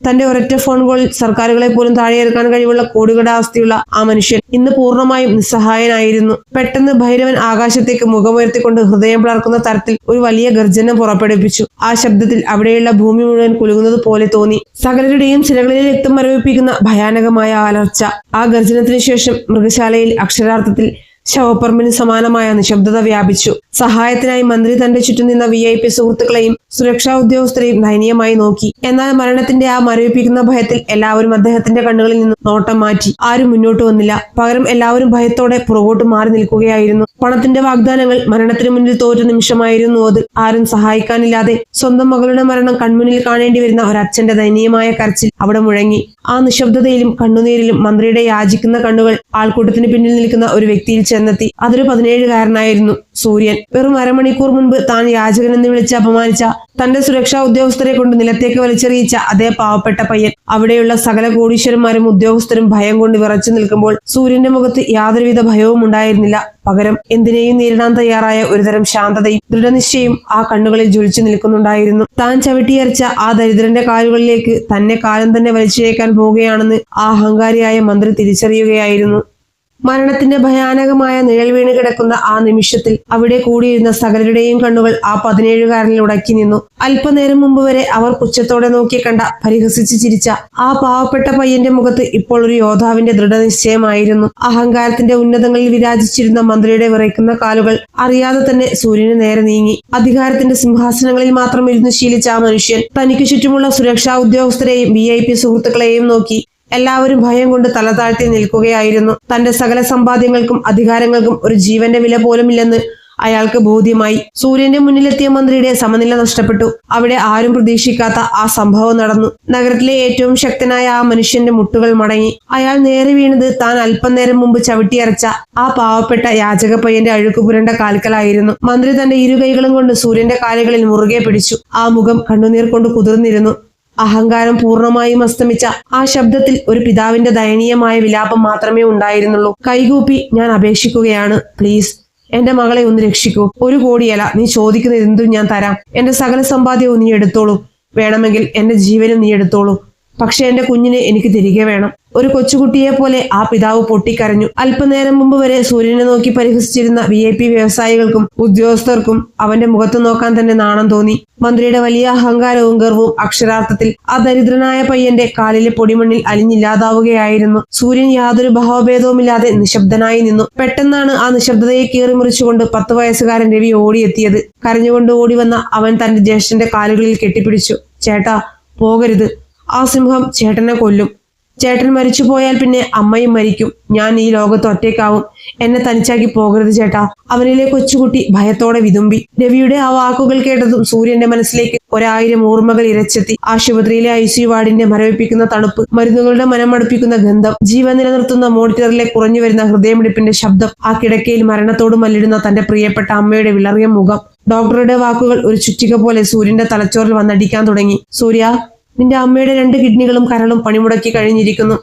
S1: തന്റെ ഒരൊറ്റ ഫോൺ കോളിൽ സർക്കാരുകളെ പോലും താഴെയിറക്കാൻ കഴിവുള്ള കോടികളുടെ ആസ്തിയുള്ള ആ മനുഷ്യൻ ഇന്ന് പൂർണ്ണമായും നിസ്സഹായനായിരുന്നു. പെട്ടെന്ന് ഭൈരവൻ ആകാശത്തേക്ക് മുഖമുയർത്തിക്കൊണ്ട് ഹൃദയം പിളർക്കുന്ന തരത്തിൽ ഒരു വലിയ ഗർജനം പുറപ്പെടുവിച്ചു. ആ ശബ്ദത്തിൽ അവിടെയുള്ള ഭൂമി മുഴുവൻ കുലുങ്ങുന്നത് പോലെ തോന്നി. സകലരുടെയും ചിലകളിലെ രക്തം മരവിപ്പിക്കുന്ന ഭയാനകമായ അലർച്ച. ആ ഗർജനത്തിനു ശേഷം മൃഗശാലയിൽ അക്ഷരാർത്ഥത്തിൽ ശവപ്പറമ്പിന് സമാനമായ നിശബ്ദത വ്യാപിച്ചു. സഹായത്തിനായി മന്ത്രി തന്റെ ചുറ്റും നിന്ന VIP സുഹൃത്തുക്കളെയും സുരക്ഷാ ഉദ്യോഗസ്ഥരെയും ദയനീയമായി നോക്കി. എന്നാൽ മരണത്തിന്റെ ആ മരവിപ്പിക്കുന്ന ഭയത്തിൽ എല്ലാവരും അദ്ദേഹത്തിന്റെ കണ്ണുകളിൽ നിന്ന് നോട്ടം മാറ്റി. ആരും മുന്നോട്ട് വന്നില്ല. പകരം എല്ലാവരും ഭയത്തോടെ പുറകോട്ട് മാറി നിൽക്കുകയായിരുന്നു. പണത്തിന്റെ വാഗ്ദാനങ്ങൾ മരണത്തിന് മുന്നിൽ തോറ്റ നിമിഷമായിരുന്നു അത്. ആരും സഹായിക്കാനില്ലാതെ സ്വന്തം മകളുടെ മരണം കൺമുന്നിൽ കാണേണ്ടി വരുന്ന ഒരച്ഛന്റെ ദയനീയമായ കരച്ചിൽ അവിടെ മുഴങ്ങി. ആ നിശബ്ദതയിലും കണ്ണുനീരിലും മന്ത്രിയുടെ യാചിക്കുന്ന കണ്ണുകൾ ആൾക്കൂട്ടത്തിന് പിന്നിൽ നിൽക്കുന്ന ഒരു വ്യക്തിയിൽ ചെന്നെത്തി. അതൊരു 17കാരനായിരുന്നു സൂര്യൻ. വെറും അരമണിക്കൂർ മുൻപ് താൻ യാചകനെന്ന് വിളിച്ച് അപമാനിച്ച, തന്റെ സുരക്ഷാ ഉദ്യോഗസ്ഥരെ കൊണ്ട് നിലത്തേക്ക് വലിച്ചെറിയിച്ച അതേ പാവപ്പെട്ട പയ്യൻ. അവിടെയുള്ള സകല കോടീശ്വരന്മാരും ഉദ്യോഗസ്ഥരും ഭയം കൊണ്ട് വിറച്ചു നിൽക്കുമ്പോൾ സൂര്യന്റെ മുഖത്ത് യാതൊരുവിധ ഭയവും ഉണ്ടായിരുന്നില്ല. പകരം എന്തിനേയും നേരിടാൻ തയ്യാറായ ഒരുതരം ശാന്തതയും ദൃഢനിശ്ചയും ആ കണ്ണുകളിൽ ജ്വലിച്ചു നിൽക്കുന്നുണ്ടായിരുന്നു. താൻ ചവിട്ടിയരച്ച ആ ദരിദ്രന്റെ കാലുകളിലേക്ക് തന്നെ കാലം തന്നെ വലിച്ചിഴക്കാൻ പോവുകയാണെന്ന് ആ അഹങ്കാരിയായ മന്ത്രി തിരിച്ചറിയുകയായിരുന്നു. മരണത്തിന്റെ ഭയാനകമായ നിഴൽ വീണ് കിടക്കുന്ന ആ നിമിഷത്തിൽ അവിടെ കൂടിയിരുന്ന സകലരുടെയും കണ്ണുകൾ ആ 17കാരനിൽ ഉടക്കി നിന്നു. അല്പനേരം മുമ്പ് വരെ അവർ പുച്ഛത്തോടെ നോക്കി കണ്ട, പരിഹസിച്ച് ചിരിച്ച ആ പാവപ്പെട്ട പയ്യന്റെ മുഖത്ത് ഇപ്പോൾ ഒരു യോദ്ധാവിന്റെ ദൃഢനിശ്ചയമായിരുന്നു. അഹങ്കാരത്തിന്റെ ഉന്നതങ്ങളിൽ വിരാജിച്ചിരുന്ന മന്ത്രിയുടെ വിറയ്ക്കുന്ന കാലുകൾ അറിയാതെ തന്നെ സൂര്യന് നേരെ നീങ്ങി. അധികാരത്തിന്റെ സിംഹാസനങ്ങളിൽ മാത്രം ഇരുന്ന് ശീലിച്ച ആ മനുഷ്യൻ തനിക്ക് ചുറ്റുമുള്ള സുരക്ഷാ ഉദ്യോഗസ്ഥരെയും VIP സുഹൃത്തുക്കളെയും നോക്കി. എല്ലാവരും ഭയം കൊണ്ട് തല താഴ്ത്തി നിൽക്കുകയായിരുന്നു. തന്റെ സകല സമ്പാദ്യങ്ങൾക്കും അധികാരങ്ങൾക്കും ഒരു ജീവന്റെ വില പോലുമില്ലെന്ന് അയാൾക്ക് ബോധ്യമായി. സൂര്യന്റെ മുന്നിലെത്തിയ മന്ത്രിയുടെ സമനില നഷ്ടപ്പെട്ടു. അവിടെ ആരും പ്രതീക്ഷിക്കാത്ത ആ സംഭവം നടന്നു. നഗരത്തിലെ ഏറ്റവും ശക്തനായ ആ മനുഷ്യന്റെ മുട്ടുകൾ മടങ്ങി. അയാൾ നേരെ വീണത് താൻ അല്പനേരം മുമ്പ് ചവിട്ടിയരച്ച ആ പാവപ്പെട്ട യാചക പയ്യന്റെ അഴുക്ക് പുരണ്ട കാൽക്കലായിരുന്നു. മന്ത്രി തന്റെ ഇരുകൈകളും കൊണ്ട് സൂര്യന്റെ കാലുകളിൽ മുറുകെ പിടിച്ചു. ആ മുഖം കണ്ണുനീർ കൊണ്ട് കുതിർന്നിരുന്നു. അഹങ്കാരം പൂർണ്ണമായും അസ്തമിച്ച ആ ശബ്ദത്തിൽ ഒരു പിതാവിന്റെ ദയനീയമായ വിലാപം മാത്രമേ ഉണ്ടായിരുന്നുള്ളൂ. കൈകൂപ്പി ഞാൻ അപേക്ഷിക്കുകയാണ്, പ്ലീസ് എന്റെ മകളെ ഒന്ന് രക്ഷിക്കൂ. 1 കോടിയല്ല, നീ ചോദിക്കുന്നത് എന്തും ഞാൻ തരാം. എന്റെ സകല സമ്പാദ്യവും നീ എടുത്തോളൂ. വേണമെങ്കിൽ എന്റെ ജീവനും നീ എടുത്തോളൂ. പക്ഷെ എന്റെ കുഞ്ഞിനെ എനിക്ക് തിരികെ വേണം. ഒരു കൊച്ചുകുട്ടിയെ പോലെ ആ പിതാവ് പൊട്ടിക്കരഞ്ഞു. അല്പനേരം മുമ്പ് വരെ സൂര്യനെ നോക്കി പരിഹസിച്ചിരുന്ന VIP വ്യവസായികൾക്കും ഉദ്യോഗസ്ഥർക്കും അവന്റെ മുഖത്ത് നോക്കാൻ തന്നെ നാണം തോന്നി. മന്ത്രിയുടെ വലിയ അഹങ്കാരവും ഗർവവും അക്ഷരാർത്ഥത്തിൽ ആ ദരിദ്രനായ പയ്യന്റെ കാലിലെ പൊടിമണ്ണിൽ അലിഞ്ഞില്ലാതാവുകയായിരുന്നു. സൂര്യൻ യാതൊരു ഭാവഭേദവുമില്ലാതെ നിശബ്ദനായി നിന്നു. പെട്ടെന്നാണ് ആ നിശബ്ദതയെ കീറി മുറിച്ചുകൊണ്ട് 10 വയസ്സുകാരൻ രവി ഓടിയെത്തിയത്. കരഞ്ഞുകൊണ്ട് ഓടി വന്ന അവൻ തന്റെ ജ്യേഷ്ഠന്റെ കാലുകളിൽ കെട്ടിപ്പിടിച്ചു. ചേട്ടാ, പോകരുത്. ആ സിംഹം ചേട്ടനെ കൊല്ലും. ചേട്ടൻ മരിച്ചു പോയാൽ പിന്നെ അമ്മയും മരിക്കും. ഞാൻ ഈ ലോകത്ത് ഒറ്റയ്ക്കാവും. എന്നെ തനിച്ചാക്കി പോകരുത് ചേട്ടാ. അവനിലെ കൊച്ചുകുട്ടി ഭയത്തോടെ വിതുമ്പി. രവിയുടെ ആ വാക്കുകൾ കേട്ടതും സൂര്യന്റെ മനസ്സിലേക്ക് 1000 ഓർമ്മകൾ ഇരച്ചെത്തി. ആശുപത്രിയിലെ ICU വാർഡിന്റെ മരവിപ്പിക്കുന്ന തണുപ്പ്, മരുന്നുകളുടെ മനമടുപ്പിക്കുന്ന ഗന്ധം, ജീവൻ നിലനിർത്തുന്ന മോണിറ്ററിലെ കുറഞ്ഞു വരുന്ന ഹൃദയമിടിപ്പിന്റെ ശബ്ദം, ആ കിടക്കയിൽ മരണത്തോട് മല്ലിടുന്ന തന്റെ പ്രിയപ്പെട്ട അമ്മയുടെ വിളറിയ മുഖം. ഡോക്ടറുടെ വാക്കുകൾ ഒരു ചുറ്റിക പോലെ സൂര്യന്റെ തലച്ചോറിൽ വന്നടിക്കാൻ തുടങ്ങി. സൂര്യ, നിന്റെ അമ്മയുടെ 2 കിഡ്നികളും കരളും പണിമുടക്കി കഴിഞ്ഞിരിക്കുന്നു.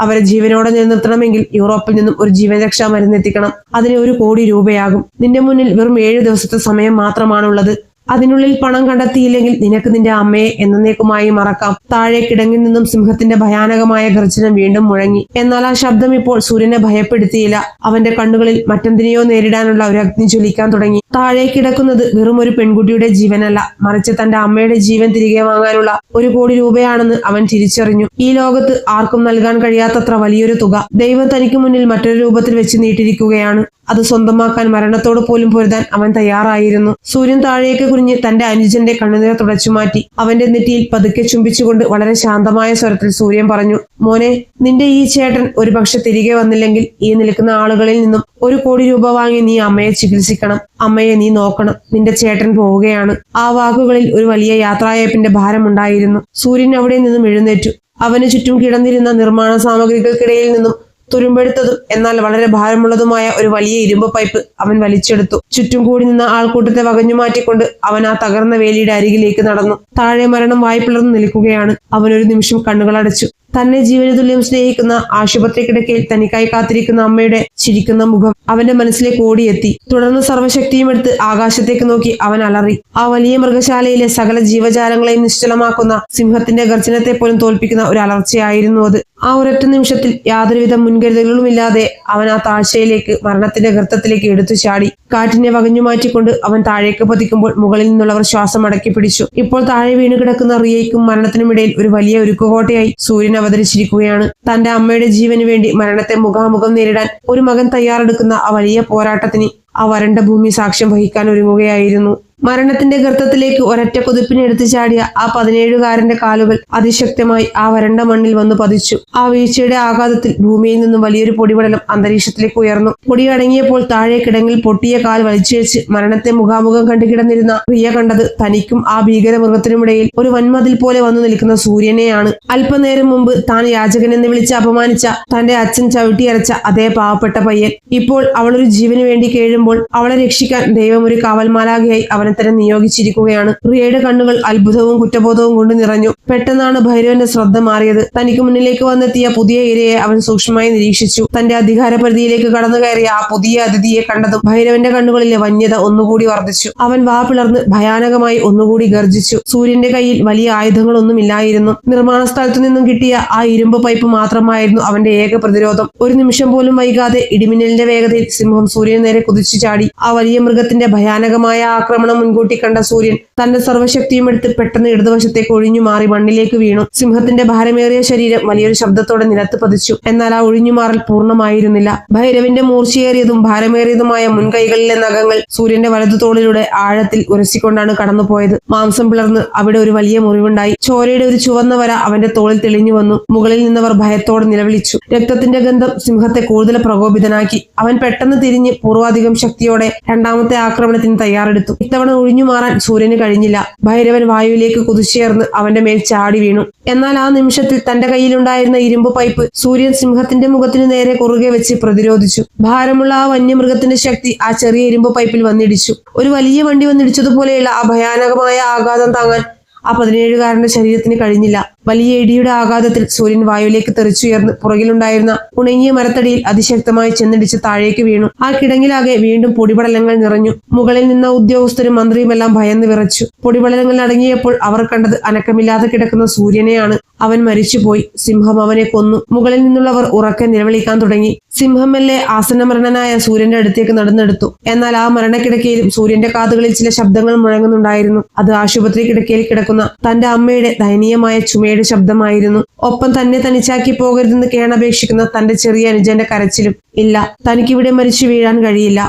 S1: അവരെ ജീവനോടെ നിലനിർത്തണമെങ്കിൽ യൂറോപ്പിൽ നിന്നും ഒരു ജീവൻ രക്ഷാ മരുന്ന് എത്തിക്കണം. അതിന് 1 കോടി രൂപയാകും. നിന്റെ മുന്നിൽ വെറും 7 ദിവസത്തെ സമയം മാത്രമാണുള്ളത്. അതിനുള്ളിൽ പണം കണ്ടെത്തിയില്ലെങ്കിൽ നിനക്ക് നിന്റെ അമ്മയെ എന്നേക്കുമായി മറക്കാം. താഴെ കിടങ്ങിൽ നിന്നും സിംഹത്തിന്റെ ഭയാനകമായ ഗർജനം വീണ്ടും മുഴങ്ങി. എന്നാൽ ആ ശബ്ദം ഇപ്പോൾ സൂര്യനെ ഭയപ്പെടുത്തിയില്ല. അവന്റെ കണ്ണുകളിൽ മറ്റെന്തിനെയോ നേരിടാനുള്ള ഒരു അഗ്നി ജ്വലിക്കാൻ തുടങ്ങി. താഴെ കിടക്കുന്നത് വെറും ഒരു പെൺകുട്ടിയുടെ ജീവനല്ല, മറിച്ച് തന്റെ അമ്മയുടെ ജീവൻ തിരികെ വാങ്ങാനുള്ള 1 കോടി രൂപയാണെന്ന് അവൻ തിരിച്ചറിഞ്ഞു. ഈ ലോകത്ത് ആർക്കും നൽകാൻ കഴിയാത്തത്ര വലിയൊരു തുക ദൈവം തനിക്ക് മുന്നിൽ മറ്റൊരു രൂപത്തിൽ വെച്ച് നീട്ടിയിരിക്കുകയാണ്. അത് സ്വന്തമാക്കാൻ മരണത്തോട് പോലും പൊരുതാൻ അവൻ തയ്യാറായിരുന്നു. സൂര്യൻ താഴേക്ക് കുനിഞ്ഞ് തന്റെ അനുജന്റെ കണ്ണുനീർ തുടച്ചുമാറ്റി. അവന്റെ നെറ്റിയിൽ പതുക്കെ ചുംബിച്ചുകൊണ്ട് വളരെ ശാന്തമായ സ്വരത്തിൽ സൂര്യൻ പറഞ്ഞു, മോനെ, നിന്റെ ഈ ചേട്ടൻ ഒരുപക്ഷെ തിരികെ വന്നില്ലെങ്കിൽ ഈ നിൽക്കുന്ന ആളുകളിൽ നിന്നും 1 കോടി രൂപ വാങ്ങി നീ അമ്മയെ ചികിത്സിക്കണം. അമ്മയെ നീ നോക്കണം. നിന്റെ ചേട്ടൻ പോവുകയാണ്. ആ വാക്കുകളിൽ ഒരു വലിയ യാത്രായപ്പിന്റെ ഭാരമുണ്ടായിരുന്നു. സൂര്യൻ അവിടെ നിന്നും എഴുന്നേറ്റു. അവന് ചുറ്റും കിടന്നിരുന്ന നിർമ്മാണ സാമഗ്രികൾക്കിടയിൽ നിന്നും തുരുമ്പെടുത്തതും എന്നാൽ വളരെ ഭാരമുള്ളതുമായ ഒരു വലിയ ഇരുമ്പ് പൈപ്പ് അവൻ വലിച്ചെടുത്തു. ചുറ്റും കൂടി നിന്ന ആൾക്കൂട്ടത്തെ വകഞ്ഞു മാറ്റിക്കൊണ്ട് അവൻ ആ തകർന്ന വേലിയുടെ അരികിലേക്ക് നടന്നു. താഴെ മരണം വായ്പിളർന്നു നിൽക്കുകയാണ്. അവനൊരു നിമിഷം കണ്ണുകളടച്ചു. തന്നെ ജീവന തുല്യം സ്നേഹിക്കുന്ന ആശുപത്രി കിടക്കയിൽ തനിക്കായി കാത്തിരിക്കുന്ന അമ്മയുടെ ചിരിക്കുന്ന മുഖം അവന്റെ മനസ്സിലേക്ക് ഓടിയെത്തി. തുടർന്ന് സർവ്വശക്തിയും എടുത്ത് ആകാശത്തേക്ക് നോക്കി അവൻ അലറി. ആ വലിയ മൃഗശാലയിലെ സകല ജീവജാലങ്ങളെയും നിശ്ചലമാക്കുന്ന സിംഹത്തിന്റെ ഗർജനത്തെ പോലും തോൽപ്പിക്കുന്ന ഒരു അലർച്ചയായിരുന്നു അത്. ആ ഒരൊറ്റ നിമിഷത്തിൽ യാതൊരുവിധ മുൻകരുതലുകളുമില്ലാതെ അവൻ ആ താഴ്ചയിലേക്ക്, മരണത്തിന്റെ ഗർത്തത്തിലേക്ക് എടുത്തു ചാടി. കാറ്റിനെ വകഞ്ഞു മാറ്റിക്കൊണ്ട് അവൻ താഴേക്ക് പതിക്കുമ്പോൾ മുകളിൽ നിന്നുള്ളവർ ശ്വാസം അടക്കി പിടിച്ചു. ഇപ്പോൾ താഴെ വീണു കിടക്കുന്ന റിയയ്ക്കും മരണത്തിനുമിടയിൽ ഒരു വലിയ ഒരുക്കുകോട്ടയായി സൂര്യൻ അവതരിച്ചിരിക്കുകയാണ്. തന്റെ അമ്മയുടെ ജീവന് വേണ്ടി മരണത്തെ മുഖാമുഖം നേരിടാൻ ഒരു മകൻ തയ്യാറെടുക്കുന്ന ആ വലിയ പോരാട്ടത്തിന് ആ വരണ്ട ഭൂമി സാക്ഷ്യം വഹിക്കാൻ ഒരുങ്ങുകയായിരുന്നു. മരണത്തിന്റെ ഗർത്തത്തിലേക്ക് ഒരൊറ്റ കുതിപ്പിന് എടുത്തു ചാടിയ ആ 17-കാരന്റെ കാലുകൾ അതിശക്തമായി ആ വരണ്ട മണ്ണിൽ വന്നു പതിച്ചു. ആ വീഴ്ചയുടെ ആഘാതത്തിൽ ഭൂമിയിൽ നിന്നും വലിയൊരു പൊടിപടലം അന്തരീക്ഷത്തിലേക്ക് ഉയർന്നു. പൊടി അടങ്ങിയപ്പോൾ താഴെ കിടങ്ങിൽ പൊട്ടിയ കാൽ വലിച്ചിഴച്ച് മരണത്തെ മുഖാമുഖം കണ്ടുകിടന്നിരുന്ന പ്രിയ കണ്ടത് തനിക്കും ആ ഭീകരമൃഗത്തിനുമിടയിൽ ഒരു വൻമതിൽ പോലെ വന്നു നിൽക്കുന്ന സൂര്യനെയാണ്. അല്പനേരം മുമ്പ് താൻ യാചകനെന്ന് വിളിച്ച് അപമാനിച്ച തന്റെ അച്ഛൻ ചവിട്ടിയരച്ച അതേ പാവപ്പെട്ട പയ്യൻ. ഇപ്പോൾ അവളൊരു ജീവന് വേണ്ടി കേഴുമ്പോൾ അവളെ രക്ഷിക്കാൻ ദൈവം ഒരു കാവൽമാലാകയായി അവനെ തന്നെ നിയോഗിച്ചിരിക്കുകയാണ്. പ്രിയയുടെ കണ്ണുകൾ അത്ഭുതവും കുറ്റബോധവും കൊണ്ട് നിറഞ്ഞു. പെട്ടെന്നാണ് ഭൈരവന്റെ ശ്രദ്ധ മാറിയത്. തനിക്ക് മുന്നിലേക്ക് വന്നെത്തിയ പുതിയ ഇരയെ അവൻ സൂക്ഷ്മമായി നിരീക്ഷിച്ചു. തന്റെ അധികാര പരിധിയിലേക്ക് കടന്നു കയറിയ ആ പുതിയ അതിഥിയെ കണ്ടതും ഭൈരവന്റെ കണ്ണുകളിലെ വന്യത ഒന്നുകൂടി വർദ്ധിച്ചു. അവൻ വാ പിളർന്ന് ഭയാനകമായി ഒന്നുകൂടി ഗർജിച്ചു. സൂര്യന്റെ കയ്യിൽ വലിയ ആയുധങ്ങളൊന്നുമില്ലായിരുന്നു. നിർമ്മാണ സ്ഥലത്തു നിന്നും കിട്ടിയ ആ ഇരുമ്പ് പൈപ്പ് മാത്രമായിരുന്നു അവന്റെ ഏക പ്രതിരോധം. ഒരു നിമിഷം പോലും വൈകാതെ ഇടിമിന്നലിന്റെ വേഗതയിൽ സിംഹം സൂര്യന് നേരെ കുതിച്ചു ചാടി. ആ വലിയ മൃഗത്തിന്റെ ഭയാനകമായ ആക്രമണം മുൻകൂട്ടി കണ്ട സൂര്യൻ തന്റെ സർവ്വശക്തിയും എടുത്ത് പെട്ടെന്ന് ഇടതുവശത്തേക്ക് ഒഴിഞ്ഞു മാറി മണ്ണിലേക്ക് വീണു. സിംഹത്തിന്റെ ഭാരമേറിയ ശരീരം വലിയൊരു ശബ്ദത്തോടെ നിലത്ത് പതിച്ചു. എന്നാൽ ആ ഒഴിഞ്ഞുമാറൽ പൂർണ്ണമായിരുന്നില്ല. ഭൈരവന്റെ മൂർച്ചയേറിയതും ഭാരമേറിയതുമായ മുൻകൈകളിലെ നഖങ്ങൾ സൂര്യന്റെ വലതു തോളിലൂടെ ആഴത്തിൽ ഉരസിക്കൊണ്ടാണ് കടന്നുപോയത്. മാംസം പിളർന്ന് അവിടെ ഒരു വലിയ മുറിവുണ്ടായി. ചോരയുടെ ഒരു ചുവന്ന വര അവന്റെ തോളിൽ തെളിഞ്ഞു വന്നു. മുകളിൽ നിന്നവർ ഭയത്തോടെ നിലവിളിച്ചു. രക്തത്തിന്റെ ഗന്ധം സിംഹത്തെ കൂടുതൽ പ്രകോപിതനാക്കി. അവൻ പെട്ടെന്ന് തിരിഞ്ഞ് പൂർവാധികം ശക്തിയോടെ രണ്ടാമത്തെ ആക്രമണത്തിന് തയ്യാറെടുത്തു. ഇത്തവണ ഒഴിഞ്ഞു മാറാൻ സൂര്യന് കഴിഞ്ഞില്ല. ഭൈരവൻ വായുവിലേക്ക് കുതിച്ചുയർന്ന് അവന്റെ മേൽ ചാടി വീണു. എന്നാൽ ആ നിമിഷത്തിൽ തന്റെ കയ്യിലുണ്ടായിരുന്ന ഇരുമ്പ് പൈപ്പ് സൂര്യൻ സിംഹത്തിന്റെ മുഖത്തിനു നേരെ കുറുകെ വെച്ച് പ്രതിരോധിച്ചു. ഭാരമുള്ള ആ വന്യമൃഗത്തിന്റെ ശക്തി ആ ചെറിയ ഇരുമ്പ് പൈപ്പിൽ വന്നിടിച്ചു. ഒരു വലിയ വണ്ടി വന്നിടിച്ചതുപോലെയുള്ള ആ ഭയാനകമായ ആഘാതം താങ്ങാൻ ആ 17-കാരന്റെ ശരീരത്തിന് കഴിഞ്ഞില്ല. വലിയ ഇടിയുടെ ആഘാതത്തിൽ സൂര്യൻ വായുവിലേക്ക് തെറിച്ചുയർന്ന് പുറകിലുണ്ടായിരുന്ന ഉണങ്ങിയ മരത്തടിയിൽ അതിശക്തമായി ചെന്നിടിച്ച് താഴേക്ക് വീണു. ആ കിടങ്ങിലാകെ വീണ്ടും പൊടിപടലങ്ങൾ നിറഞ്ഞു. മുകളിൽ നിന്ന ഉദ്യോഗസ്ഥരും മന്ത്രിയുമെല്ലാം ഭയന്ന് വിറച്ചു. പൊടിപടലങ്ങൾ അടങ്ങിയപ്പോൾ അവർ കണ്ടത് അനക്കമില്ലാതെ കിടക്കുന്ന സൂര്യനെയാണ്. അവൻ മരിച്ചുപോയി. സിംഹം അവനെ കൊന്നു. മുകളിൽ നിന്നുള്ളവർ ഉറക്കെ നിലവിളിക്കാൻ തുടങ്ങി. സിംഹമെല്ലെ ആസന്നമരണനായ സൂര്യന്റെ അടുത്തേക്ക് നടന്നെടുത്തു. എന്നാൽ ആ മരണക്കിടക്കയിലും സൂര്യന്റെ കാതുകളിൽ ചില ശബ്ദങ്ങൾ മുഴങ്ങുന്നുണ്ടായിരുന്നു. അത് ആശുപത്രി കിടക്കയിൽ കിടക്കുന്ന തന്റെ അമ്മയുടെ ദയനീയമായ ചുമയുടെ ശബ്ദമായിരുന്നു. ഒപ്പം തന്നെ തനിച്ചാക്കി പോകരുതെന്ന് കേണപേക്ഷിക്കുന്ന തന്റെ ചെറിയ അനുജന്റെ കരച്ചിലും. ഇല്ല, തനിക്കിവിടെ മരിച്ചു വീഴാൻ കഴിയില്ല.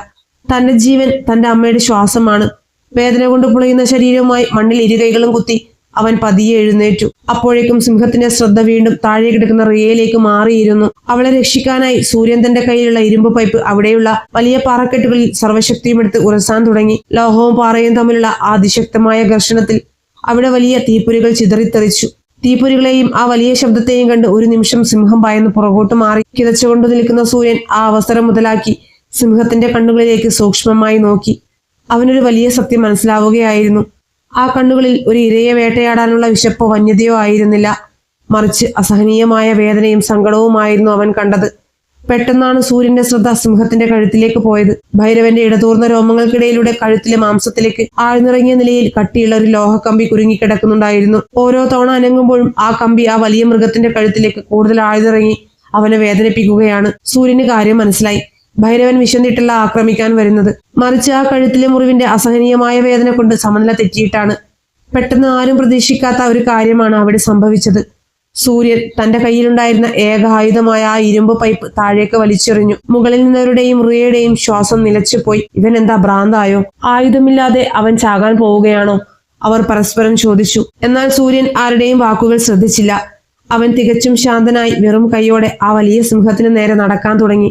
S1: തന്റെ ജീവൻ തന്റെ അമ്മയുടെ ശ്വാസമാണ്. വേദന കൊണ്ട് പുളയുന്ന ശരീരവുമായി മണ്ണിൽ ഇരുകൈകളും കുത്തി അവൻ പതിയെ എഴുന്നേറ്റു. അപ്പോഴേക്കും സിംഹത്തിന്റെ ശ്രദ്ധ വീണ്ടും താഴെ കിടക്കുന്ന റിയയിലേക്ക് മാറിയിരുന്നു. അവളെ രക്ഷിക്കാനായി സൂര്യൻ തന്റെ കയ്യിലുള്ള ഇരുമ്പ് പൈപ്പ് അവിടെയുള്ള വലിയ പാറക്കെട്ടുകളിൽ സർവ്വശക്തിയും എടുത്ത് ഉരസാൻ തുടങ്ങി. ലോഹവും പാറയും തമ്മിലുള്ള ആ അതിശക്തമായ ഘർഷണത്തിൽ അവിടെ വലിയ തീപ്പൊരികൾ ചിതറിത്തെറിച്ചു. തീപ്പൊരികളെയും ആ വലിയ ശബ്ദത്തെയും കണ്ട് ഒരു നിമിഷം സിംഹം ഭയന്ന് പുറകോട്ട് മാറി. കിതച്ചുകൊണ്ടു നിൽക്കുന്ന സൂര്യൻ ആ അവസരം മുതലാക്കി സിംഹത്തിന്റെ കണ്ണുകളിലേക്ക് സൂക്ഷ്മമായി നോക്കി. അവനൊരു വലിയ സത്യം മനസ്സിലാവുകയായിരുന്നു. ആ കണ്ണുകളിൽ ഒരു ഇരയെ വേട്ടയാടാനുള്ള വിശപ്പോ വന്യതയോ ആയിരുന്നില്ല. മറിച്ച് അസഹനീയമായ വേദനയും സങ്കടവുമായിരുന്നു അവൻ കണ്ടത്. പെട്ടെന്നാണ് സൂര്യന്റെ ശ്രദ്ധ സിംഹത്തിന്റെ കഴുത്തിലേക്ക് പോയത്. ഭൈരവന്റെ ഇടതൂർന്ന രോമങ്ങൾക്കിടയിലൂടെ കഴുത്തിലെ മാംസത്തിലേക്ക് ആഴ്ന്നിറങ്ങിയ നിലയിൽ കട്ടിയുള്ള ഒരു ലോഹക്കമ്പി കുരുങ്ങിക്കിടക്കുന്നുണ്ടായിരുന്നു. ഓരോ തവണ അനങ്ങുമ്പോഴും ആ കമ്പി ആ വലിയ മൃഗത്തിന്റെ കഴുത്തിലേക്ക് കൂടുതൽ ആഴ്ന്നിറങ്ങി അവനെ വേദനിപ്പിക്കുകയാണ്. സൂര്യന് കാര്യം മനസ്സിലായി. ഭൈരവൻ വിശന്നിട്ടല്ല ആക്രമിക്കാൻ വരുന്നത്. മറിച്ച് ആ കഴുത്തിലെ മുറിവിന്റെ അസഹനീയമായ വേദന കൊണ്ട് സമനില തെറ്റിയിട്ടാണ്. പെട്ടെന്ന് ആരും പ്രതീക്ഷിക്കാത്ത ഒരു കാര്യമാണ് അവിടെ സംഭവിച്ചത്. സൂര്യൻ തന്റെ കയ്യിലുണ്ടായിരുന്ന ഏക ആയുധമായ ആ ഇരുമ്പ് പൈപ്പ് താഴേക്ക് വലിച്ചെറിഞ്ഞു. മുകളിൽ നിന്നവരുടെയും റിയയുടെയും ശ്വാസം നിലച്ചുപോയി. ഇവൻ എന്താ ഭ്രാന്തായോ? ആയുധമില്ലാതെ അവൻ ചാകാൻ പോവുകയാണോ? അവർ പരസ്പരം ചോദിച്ചു. എന്നാൽ സൂര്യൻ ആരുടെയും വാക്കുകൾ ശ്രദ്ധിച്ചില്ല. അവൻ തികച്ചും ശാന്തനായി വെറും കൈയോടെ ആ വലിയ സിംഹത്തിന് നേരെ നടക്കാൻ തുടങ്ങി.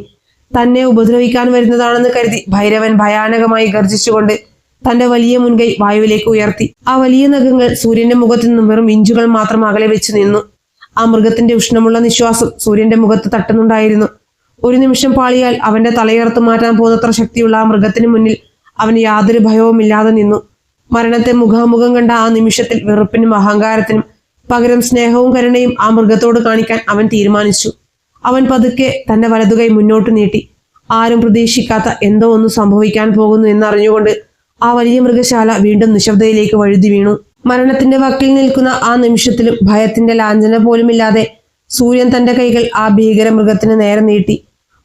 S1: തന്നെ ഉപദ്രവിക്കാൻ വരുന്നതാണെന്ന് കരുതി ഭൈരവൻ ഭയാനകമായി ഗർജിച്ചുകൊണ്ട് തന്റെ വലിയ മുൻകൈ വായുവിലേക്ക് ഉയർത്തി. ആ വലിയ നഖങ്ങൾ സൂര്യന്റെ മുഖത്തു നിന്നും വെറും ഇഞ്ചുകൾ മാത്രം അകലെ വെച്ച് നിന്നു. ആ മൃഗത്തിന്റെ ഉഷ്ണമുള്ള നിശ്വാസം സൂര്യന്റെ മുഖത്ത് തട്ടുന്നുണ്ടായിരുന്നു. ഒരു നിമിഷം പാളിയാൽ അവന്റെ തലയർത്ത് മാറ്റാൻ പോകുന്നത്ര ശക്തിയുള്ള ആ മൃഗത്തിന് മുന്നിൽ അവന് യാതൊരു ഭയവും ഇല്ലാതെ നിന്നു. മരണത്തെ മുഖാമുഖം കണ്ട ആ നിമിഷത്തിൽ വെറുപ്പിനും അഹങ്കാരത്തിനും പകരം സ്നേഹവും കരുണയും ആ മൃഗത്തോട് കാണിക്കാൻ അവൻ തീരുമാനിച്ചു. അവൻ പതുക്കെ തന്റെ വലതുകൈ മുന്നോട്ട് നീട്ടി. ആരും പ്രതീക്ഷിക്കാത്ത എന്തോ ഒന്ന് സംഭവിക്കാൻ പോകുന്നു എന്നറിഞ്ഞുകൊണ്ട് ആ വലിയ മൃഗശാല വീണ്ടും നിശബ്ദതയിലേക്ക് വഴുതി വീണു. മരണത്തിന്റെ വക്കിൽ നിൽക്കുന്ന ആ നിമിഷത്തിലും ഭയത്തിന്റെ ലാഞ്ചന പോലുമില്ലാതെ സൂര്യൻ തന്റെ കൈകൾ ആ ഭീകര മൃഗത്തിന് നേരെ നീട്ടി.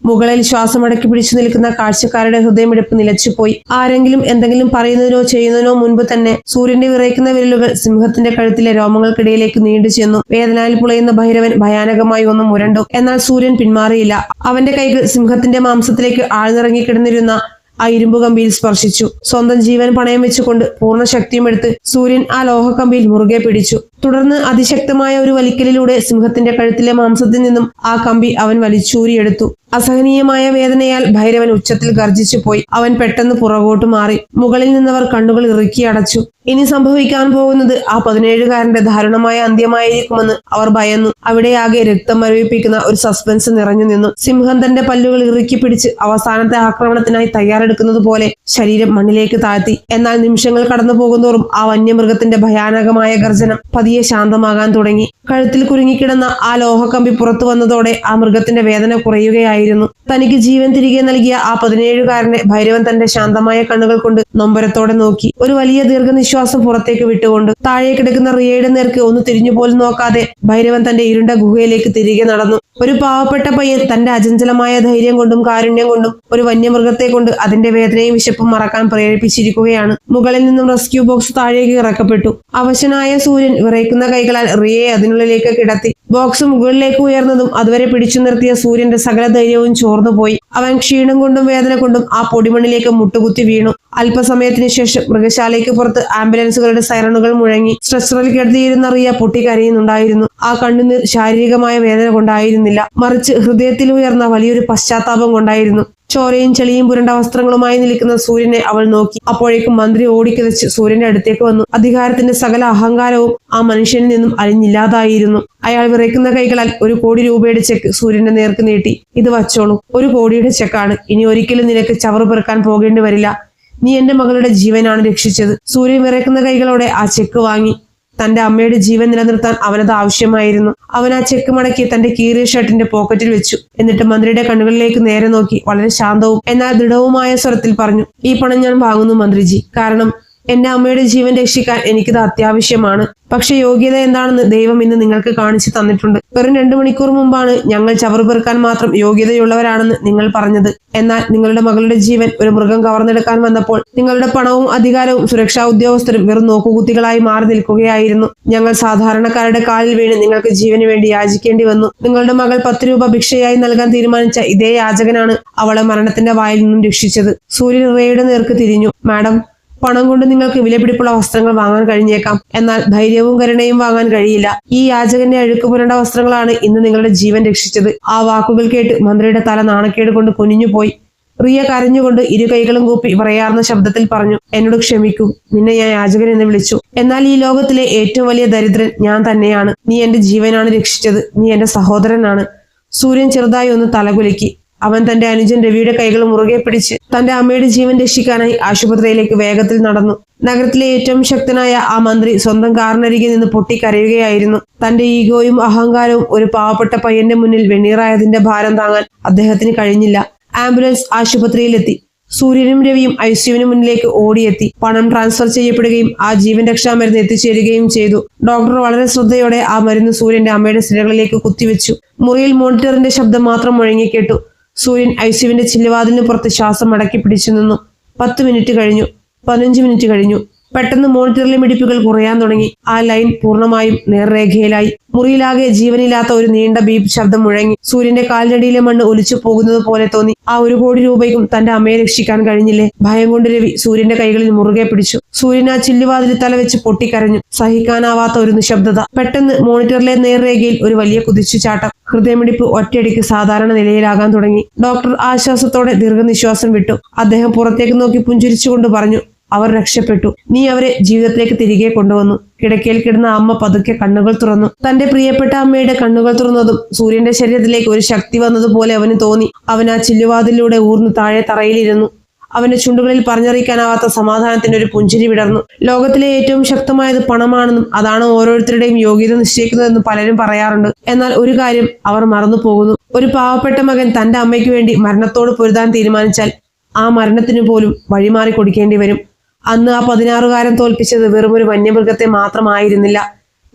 S1: മുകളിൽ ശ്വാസമടക്കി പിടിച്ചു നിൽക്കുന്ന കാഴ്ചക്കാരുടെ ഹൃദയമിടിപ്പ് നിലച്ചുപോയി. ആരെങ്കിലും എന്തെങ്കിലും പറയുന്നതിനോ ചെയ്യുന്നതിനോ മുൻപ് തന്നെ സൂര്യന്റെ വിറയ്ക്കുന്ന വിരലുകൾ സിംഹത്തിന്റെ കഴുത്തിലെ രോമങ്ങൾക്കിടയിലേക്ക് നീണ്ടു ചെന്നു. വേദനയിൽ പുളയുന്ന ഭൈരവൻ ഭയാനകമായി ഒന്ന് മുരണ്ടു. എന്നാൽ സൂര്യൻ പിന്മാറിയില്ല. അവന്റെ കൈകൾ സിംഹത്തിന്റെ മാംസത്തിലേക്ക് ആഴ്ന്നിറങ്ങി കിടന്നിരുന്ന ആ ഇരുമ്പ് കമ്പിയിൽ സ്പർശിച്ചു. സ്വന്തം ജീവൻ പണയം വെച്ചുകൊണ്ട് പൂർണ്ണ ശക്തിയും എടുത്ത് സൂര്യൻ ആ ലോഹക്കമ്പിയിൽ മുറുകെ പിടിച്ചു. തുടർന്ന് അതിശക്തമായ ഒരു വലിക്കലിലൂടെ സിംഹത്തിന്റെ കഴുത്തിലെ മാംസത്തിൽ നിന്നും ആ കമ്പി അവൻ വലിച്ചൂരിയെടുത്തു. അസഹനീയമായ വേദനയാൽ ഭൈരവൻ ഉച്ചത്തിൽ ഗർജിച്ചു പോയി. അവൻ പെട്ടെന്ന് പുറകോട്ട് മാറി. മുകളിൽ നിന്നവർ കണ്ണുകൾ ഇറുക്കി അടച്ചു. ഇനി സംഭവിക്കാൻ പോകുന്നത് ആ 17കാരന്റെ ദാരുണമായ അന്ത്യമായിരിക്കുമെന്ന് അവർ ഭയന്നു. അവിടെയാകെ രക്തം മരവിപ്പിക്കുന്ന ഒരു സസ്പെൻസ് നിറഞ്ഞു നിന്നു. സിംഹം തന്റെ പല്ലുകൾ ഇറുക്കി പിടിച്ച് അവസാനത്തെ ആക്രമണത്തിനായി തയ്യാറെടുക്കുന്നത് പോലെ ശരീരം മണ്ണിലേക്ക് താഴ്ത്തി. എന്നാൽ നിമിഷങ്ങൾ കടന്നു പോകുന്തോറും ആ വന്യമൃഗത്തിന്റെ ഭയാനകമായ ഗർജനം പതിയെ ശാന്തമാകാൻ തുടങ്ങി. കഴുത്തിൽ കുരുങ്ങിക്കിടന്ന ആ ലോഹക്കമ്പി പുറത്തു വന്നതോടെ ആ മൃഗത്തിന്റെ വേദന കുറയുകയായിരുന്നു. തനിക്ക് ജീവൻ തിരികെ നൽകിയ ആ 17കാരനെ ഭൈരവൻ തന്റെ ശാന്തമായ കണ്ണുകൾ കൊണ്ട് നൊമ്പരത്തോടെ നോക്കി. ഒരു വലിയ ദീർഘനിശ്വാസം പുറത്തേക്ക് വിട്ടുകൊണ്ട് താഴെ കിടക്കുന്ന റിയയുടെ നേർക്ക് ഒന്ന് തിരിഞ്ഞുപോലും നോക്കാതെ ഭൈരവൻ തന്റെ ഇരുണ്ട ഗുഹയിലേക്ക് തിരികെ നടന്നു. ഒരു പാവപ്പെട്ട പയ്യൻ തന്റെ അചഞ്ചലമായ ധൈര്യം കൊണ്ടും കാരുണ്യം കൊണ്ടും ഒരു വന്യമൃഗത്തെ കൊണ്ട് അതിന്റെ വേദനയും വിശപ്പും മറക്കാൻ പ്രേരിപ്പിച്ചിരിക്കുകയാണ്. മുകളിൽ നിന്നും റെസ്ക്യൂ ബോക്സ് താഴേക്ക് ഇറക്കപ്പെട്ടു. അവശനായ സൂര്യൻ വിറയ്ക്കുന്ന കൈകളാൽ റിയയെ അതിനുള്ളിലേക്ക് കിടത്തി. ബോക്സ് മുകളിലേക്ക് ഉയർന്നതും അതുവരെ പിടിച്ചു നിർത്തിയ സൂര്യന്റെ സകല ധൈര്യവും ചോർന്നുപോയി. അവൻ ക്ഷീണം കൊണ്ടും വേദന കൊണ്ടും ആ പൊടിമണ്ണിലേക്ക് മുട്ടുകുത്തി വീണു. അല്പസമയത്തിന് ശേഷം മൃഗശാലയ്ക്ക് പുറത്ത് ആംബുലൻസുകളുടെ സൈറണുകൾ മുഴങ്ങി. സ്ട്രെച്ചറിൽ കിടത്തിയിരുന്ന റിയ പൊട്ടിക്കരയുന്നുണ്ടായിരുന്നു. ആ കണ്ണുനീർ ശാരീരികമായ വേദന കൊണ്ടായിരുന്നില്ല, മറിച്ച് ഹൃദയത്തിൽ ഉയർന്ന വലിയൊരു പശ്ചാത്താപം കൊണ്ടായിരുന്നു. ചോരയും ചെളിയും പുരണ്ട വസ്ത്രങ്ങളുമായി നിൽക്കുന്ന സൂര്യനെ അവൾ നോക്കി. അപ്പോഴേക്കും മന്ത്രി ഓടിക്കിതച്ച് സൂര്യന്റെ അടുത്തേക്ക് വന്നു. അധികാരത്തിന്റെ സകല അഹങ്കാരവും ആ മനുഷ്യനിൽ നിന്നും അലിഞ്ഞില്ലാതായിരുന്നു. അയാൾ വിറയ്ക്കുന്ന കൈകളാൽ 1 കോടി രൂപയുടെ ചെക്ക് സൂര്യന്റെ നേർക്ക് നീട്ടി. ഇത് വച്ചോളൂ, 1 കോടിയുടെ ചെക്കാണ്. ഇനി ഒരിക്കലും നിനക്ക് ചവറ് പെറുക്കാൻ പോകേണ്ടി വരില്ല. നീ എന്റെ മകളുടെ ജീവനാണ് രക്ഷിച്ചത്. സൂര്യൻ വിറയ്ക്കുന്ന കൈകളോടെ ആ ചെക്ക് വാങ്ങി. തന്റെ അമ്മയുടെ ജീവൻ നിലനിർത്താൻ അവനത് ആവശ്യമായിരുന്നു. അവൻ ആ ചെക്ക് മടക്കി തന്റെ കീറിയ ഷർട്ടിന്റെ പോക്കറ്റിൽ വെച്ചു. എന്നിട്ട് മന്ത്രിയുടെ കണ്ണുകളിലേക്ക് നേരെ നോക്കി വളരെ ശാന്തവും എന്നാൽ ദൃഢവുമായ സ്വരത്തിൽ പറഞ്ഞു, ഈ പണം ഞാൻ വാങ്ങുന്നു മന്ത്രിജി. കാരണം എന്റെ അമ്മയുടെ ജീവൻ രക്ഷിക്കാൻ എനിക്കിത് അത്യാവശ്യമാണ്. പക്ഷെ യോഗ്യത എന്താണെന്ന് ദൈവം ഇന്ന് നിങ്ങൾക്ക് കാണിച്ചു തന്നിട്ടുണ്ട്. വെറും 2 മണിക്കൂർ മുമ്പാണ് ഞങ്ങൾ ചവറ് പെറുക്കാൻ മാത്രം യോഗ്യതയുള്ളവരാണെന്ന് നിങ്ങൾ പറഞ്ഞത്. എന്നാൽ നിങ്ങളുടെ മകളുടെ ജീവൻ ഒരു മൃഗം കവർന്നെടുക്കാൻ വന്നപ്പോൾ നിങ്ങളുടെ പണവും അധികാരവും സുരക്ഷാ ഉദ്യോഗസ്ഥരും വെറും നോക്കുകുത്തികളായി മാറി നിൽക്കുകയായിരുന്നു. ഞങ്ങൾ സാധാരണക്കാരുടെ കാലിൽ വീണ് നിങ്ങൾക്ക് ജീവന് വേണ്ടി യാചിക്കേണ്ടി വന്നു. നിങ്ങളുടെ മകൾ 10 രൂപ ഭിക്ഷയായി നൽകാൻ തീരുമാനിച്ച ഇതേ യാചകനാണ് അവളെ മരണത്തിന്റെ വായിൽ നിന്നും രക്ഷിച്ചത്. സൂര്യൻ റിയയുടെ നേർക്ക് തിരിഞ്ഞു. മാഡം, പണം കൊണ്ട് നിങ്ങൾക്ക് വിലപിടിപ്പുള്ള വസ്ത്രങ്ങൾ വാങ്ങാൻ കഴിഞ്ഞേക്കാം, എന്നാൽ ധൈര്യവും കരുണയും വാങ്ങാൻ കഴിയില്ല. ഈ യാചകന്റെ അഴുക്ക് പുരണ്ട വസ്ത്രങ്ങളാണ് ഇന്ന് നിങ്ങളുടെ ജീവൻ രക്ഷിച്ചത്. ആ വാക്കുകൾ കേട്ട് മന്ത്രിയുടെ തല നാണക്കേട് കൊണ്ട് കുനിഞ്ഞുപോയി. റിയ കരഞ്ഞുകൊണ്ട് 2 കൈകളും കൂപ്പി പറയാർന്ന ശബ്ദത്തിൽ പറഞ്ഞു, എന്നോട് ക്ഷമിക്കൂ, നിന്നെ ഞാൻ യാചകൻ എന്ന് വിളിച്ചു. എന്നാൽ ഈ ലോകത്തിലെ ഏറ്റവും വലിയ ദരിദ്രൻ ഞാൻ തന്നെയാണ്. നീ എന്റെ ജീവനാണ് രക്ഷിച്ചത്. നീ എന്റെ സഹോദരനാണ്. സൂര്യൻ ചെറുതായി ഒന്ന് തലകുലുക്കി. അവൻ തന്റെ അനുജൻ രവിയുടെ കൈകൾ മുറുകെ പിടിച്ച് തന്റെ അമ്മയുടെ ജീവൻ രക്ഷിക്കാനായി ആശുപത്രിയിലേക്ക് വേഗത്തിൽ നടന്നു. നഗരത്തിലെ ഏറ്റവും ശക്തനായ ആ മന്ത്രി സ്വന്തം കാറിനരികിൽ നിന്ന് പൊട്ടിക്കരയുകയായിരുന്നു. തന്റെ ഈഗോയും അഹങ്കാരവും ഒരു പാവപ്പെട്ട പയ്യന്റെ മുന്നിൽ വെണ്ണീറായതിന്റെ ഭാരം താങ്ങാൻ അദ്ദേഹത്തിന് കഴിഞ്ഞില്ല. ആംബുലൻസ് ആശുപത്രിയിലെത്തി. സൂര്യനും രവിയും ഐസിയുവിന് മുന്നിലേക്ക് ഓടിയെത്തി. പണം ട്രാൻസ്ഫർ ചെയ്യപ്പെടുകയും ആ ജീവൻ രക്ഷാ മരുന്ന് എത്തിച്ചേരുകയും ചെയ്തു. ഡോക്ടർ വളരെ ശ്രദ്ധയോടെ ആ മരുന്ന് സൂര്യന്റെ അമ്മയുടെ സിരകളിലേക്ക് കുത്തിവെച്ചു. മുറിയിൽ മോണിറ്ററിന്റെ ശബ്ദം മാത്രം മുഴങ്ങിക്കേട്ടു. സൂര്യൻ ഐസിയുവിന്റെ ചില്ലുവാതിലിന് പുറത്ത് ശ്വാസം അടക്കി പിടിച്ചു നിന്നു. 10 മിനിറ്റ് കഴിഞ്ഞു. 15 മിനിറ്റ് കഴിഞ്ഞു. പെട്ടെന്ന് മോണിറ്ററിലെ മിടിപ്പുകൾ കുറയാൻ തുടങ്ങി. ആ ലൈൻ പൂർണ്ണമായും നേർരേഖയിലായി. മുറിയിലാകെ ജീവനില്ലാത്ത ഒരു നീണ്ട ബീപ് ശബ്ദം മുഴങ്ങി. സൂര്യന്റെ കാലിനടിയിലെ മണ്ണ് ഒലിച്ചു പോകുന്നത് പോലെ തോന്നി. ആ 1 കോടി രൂപയ്ക്കും തന്റെ അമ്മയെ രക്ഷിക്കാൻ കഴിഞ്ഞില്ലേ? ഭയം കൊണ്ട് രവി സൂര്യന്റെ കൈകളിൽ മുറുകെ പിടിച്ചു. സൂര്യൻ ആ ചില്ലുവാതിൽ തലവെച്ച് പൊട്ടിക്കരഞ്ഞു. സഹിക്കാനാവാത്ത ഒരു നിശബ്ദത. പെട്ടെന്ന് മോണിറ്ററിലെ നേർരേഖയിൽ ഒരു വലിയ കുതിച്ചുചാട്ടം. ഹൃദയമിടിപ്പ് ഒറ്റയടിക്ക് സാധാരണ നിലയിലാകാൻ തുടങ്ങി. ഡോക്ടർ ആശ്വാസത്തോടെ ദീർഘനിശ്വാസം വിട്ടു. അദ്ദേഹം പുറത്തേക്ക് നോക്കി പുഞ്ചിരിച്ചുകൊണ്ട് പറഞ്ഞു, അവർ രക്ഷപ്പെട്ടു. നീ അവരെ ജീവിതത്തിലേക്ക് തിരികെ കൊണ്ടുവന്നു. കിടക്കയിൽ കിടന്ന അമ്മ പതുക്കെ കണ്ണുകൾ തുറന്നു. തന്റെ പ്രിയപ്പെട്ട അമ്മയുടെ കണ്ണുകൾ തുറന്നതും സൂര്യന്റെ ശരീരത്തിലേക്ക് ഒരു ശക്തി വന്നതുപോലെ അവന് തോന്നി. അവൻ ആ ചില്ലുവാതിലൂടെ ഊർന്നു താഴെ തറയിലിരുന്നു. അവന്റെ ചുണ്ടുകളിൽ പറഞ്ഞറിയിക്കാനാവാത്ത സമാധാനത്തിന്റെ ഒരു പുഞ്ചിരി വിടർന്നു. ലോകത്തിലെ ഏറ്റവും ശക്തമായത് പണമാണെന്നും അതാണ് ഓരോരുത്തരുടെയും യോഗ്യത നിശ്ചയിക്കുന്നതെന്നും പലരും പറയാറുണ്ട്. എന്നാൽ ഒരു കാര്യം അവർ മറന്നു പോകുന്നു. ഒരു പാവപ്പെട്ട മകൻ തന്റെ അമ്മയ്ക്ക് വേണ്ടി മരണത്തോട് പൊരുതാൻ തീരുമാനിച്ചാൽ ആ മരണത്തിനു പോലും വഴിമാറി കൊടുക്കേണ്ടി വരും. അന്ന് ആ 16കാരൻ തോൽപ്പിച്ചത് വെറും ഒരു വന്യമൃഗത്തെ മാത്രമായിരുന്നില്ല,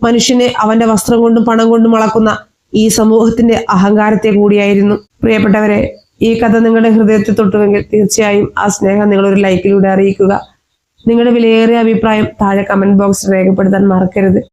S1: മനുഷ്യനെ അവന്റെ വസ്ത്രം കൊണ്ടും പണം കൊണ്ടും അളക്കുന്ന ഈ സമൂഹത്തിന്റെ അഹങ്കാരത്തെ കൂടിയായിരുന്നു. പ്രിയപ്പെട്ടവരെ, ഈ കഥ നിങ്ങളുടെ ഹൃദയത്തിൽ തൊട്ടുവെങ്കിൽ തീർച്ചയായും ആ സ്നേഹം നിങ്ങളൊരു ലൈക്കിലൂടെ അറിയിക്കുക. നിങ്ങളുടെ വിലയേറിയ അഭിപ്രായം താഴെ കമന്റ് ബോക്സിൽ രേഖപ്പെടുത്താൻ മറക്കരുത്.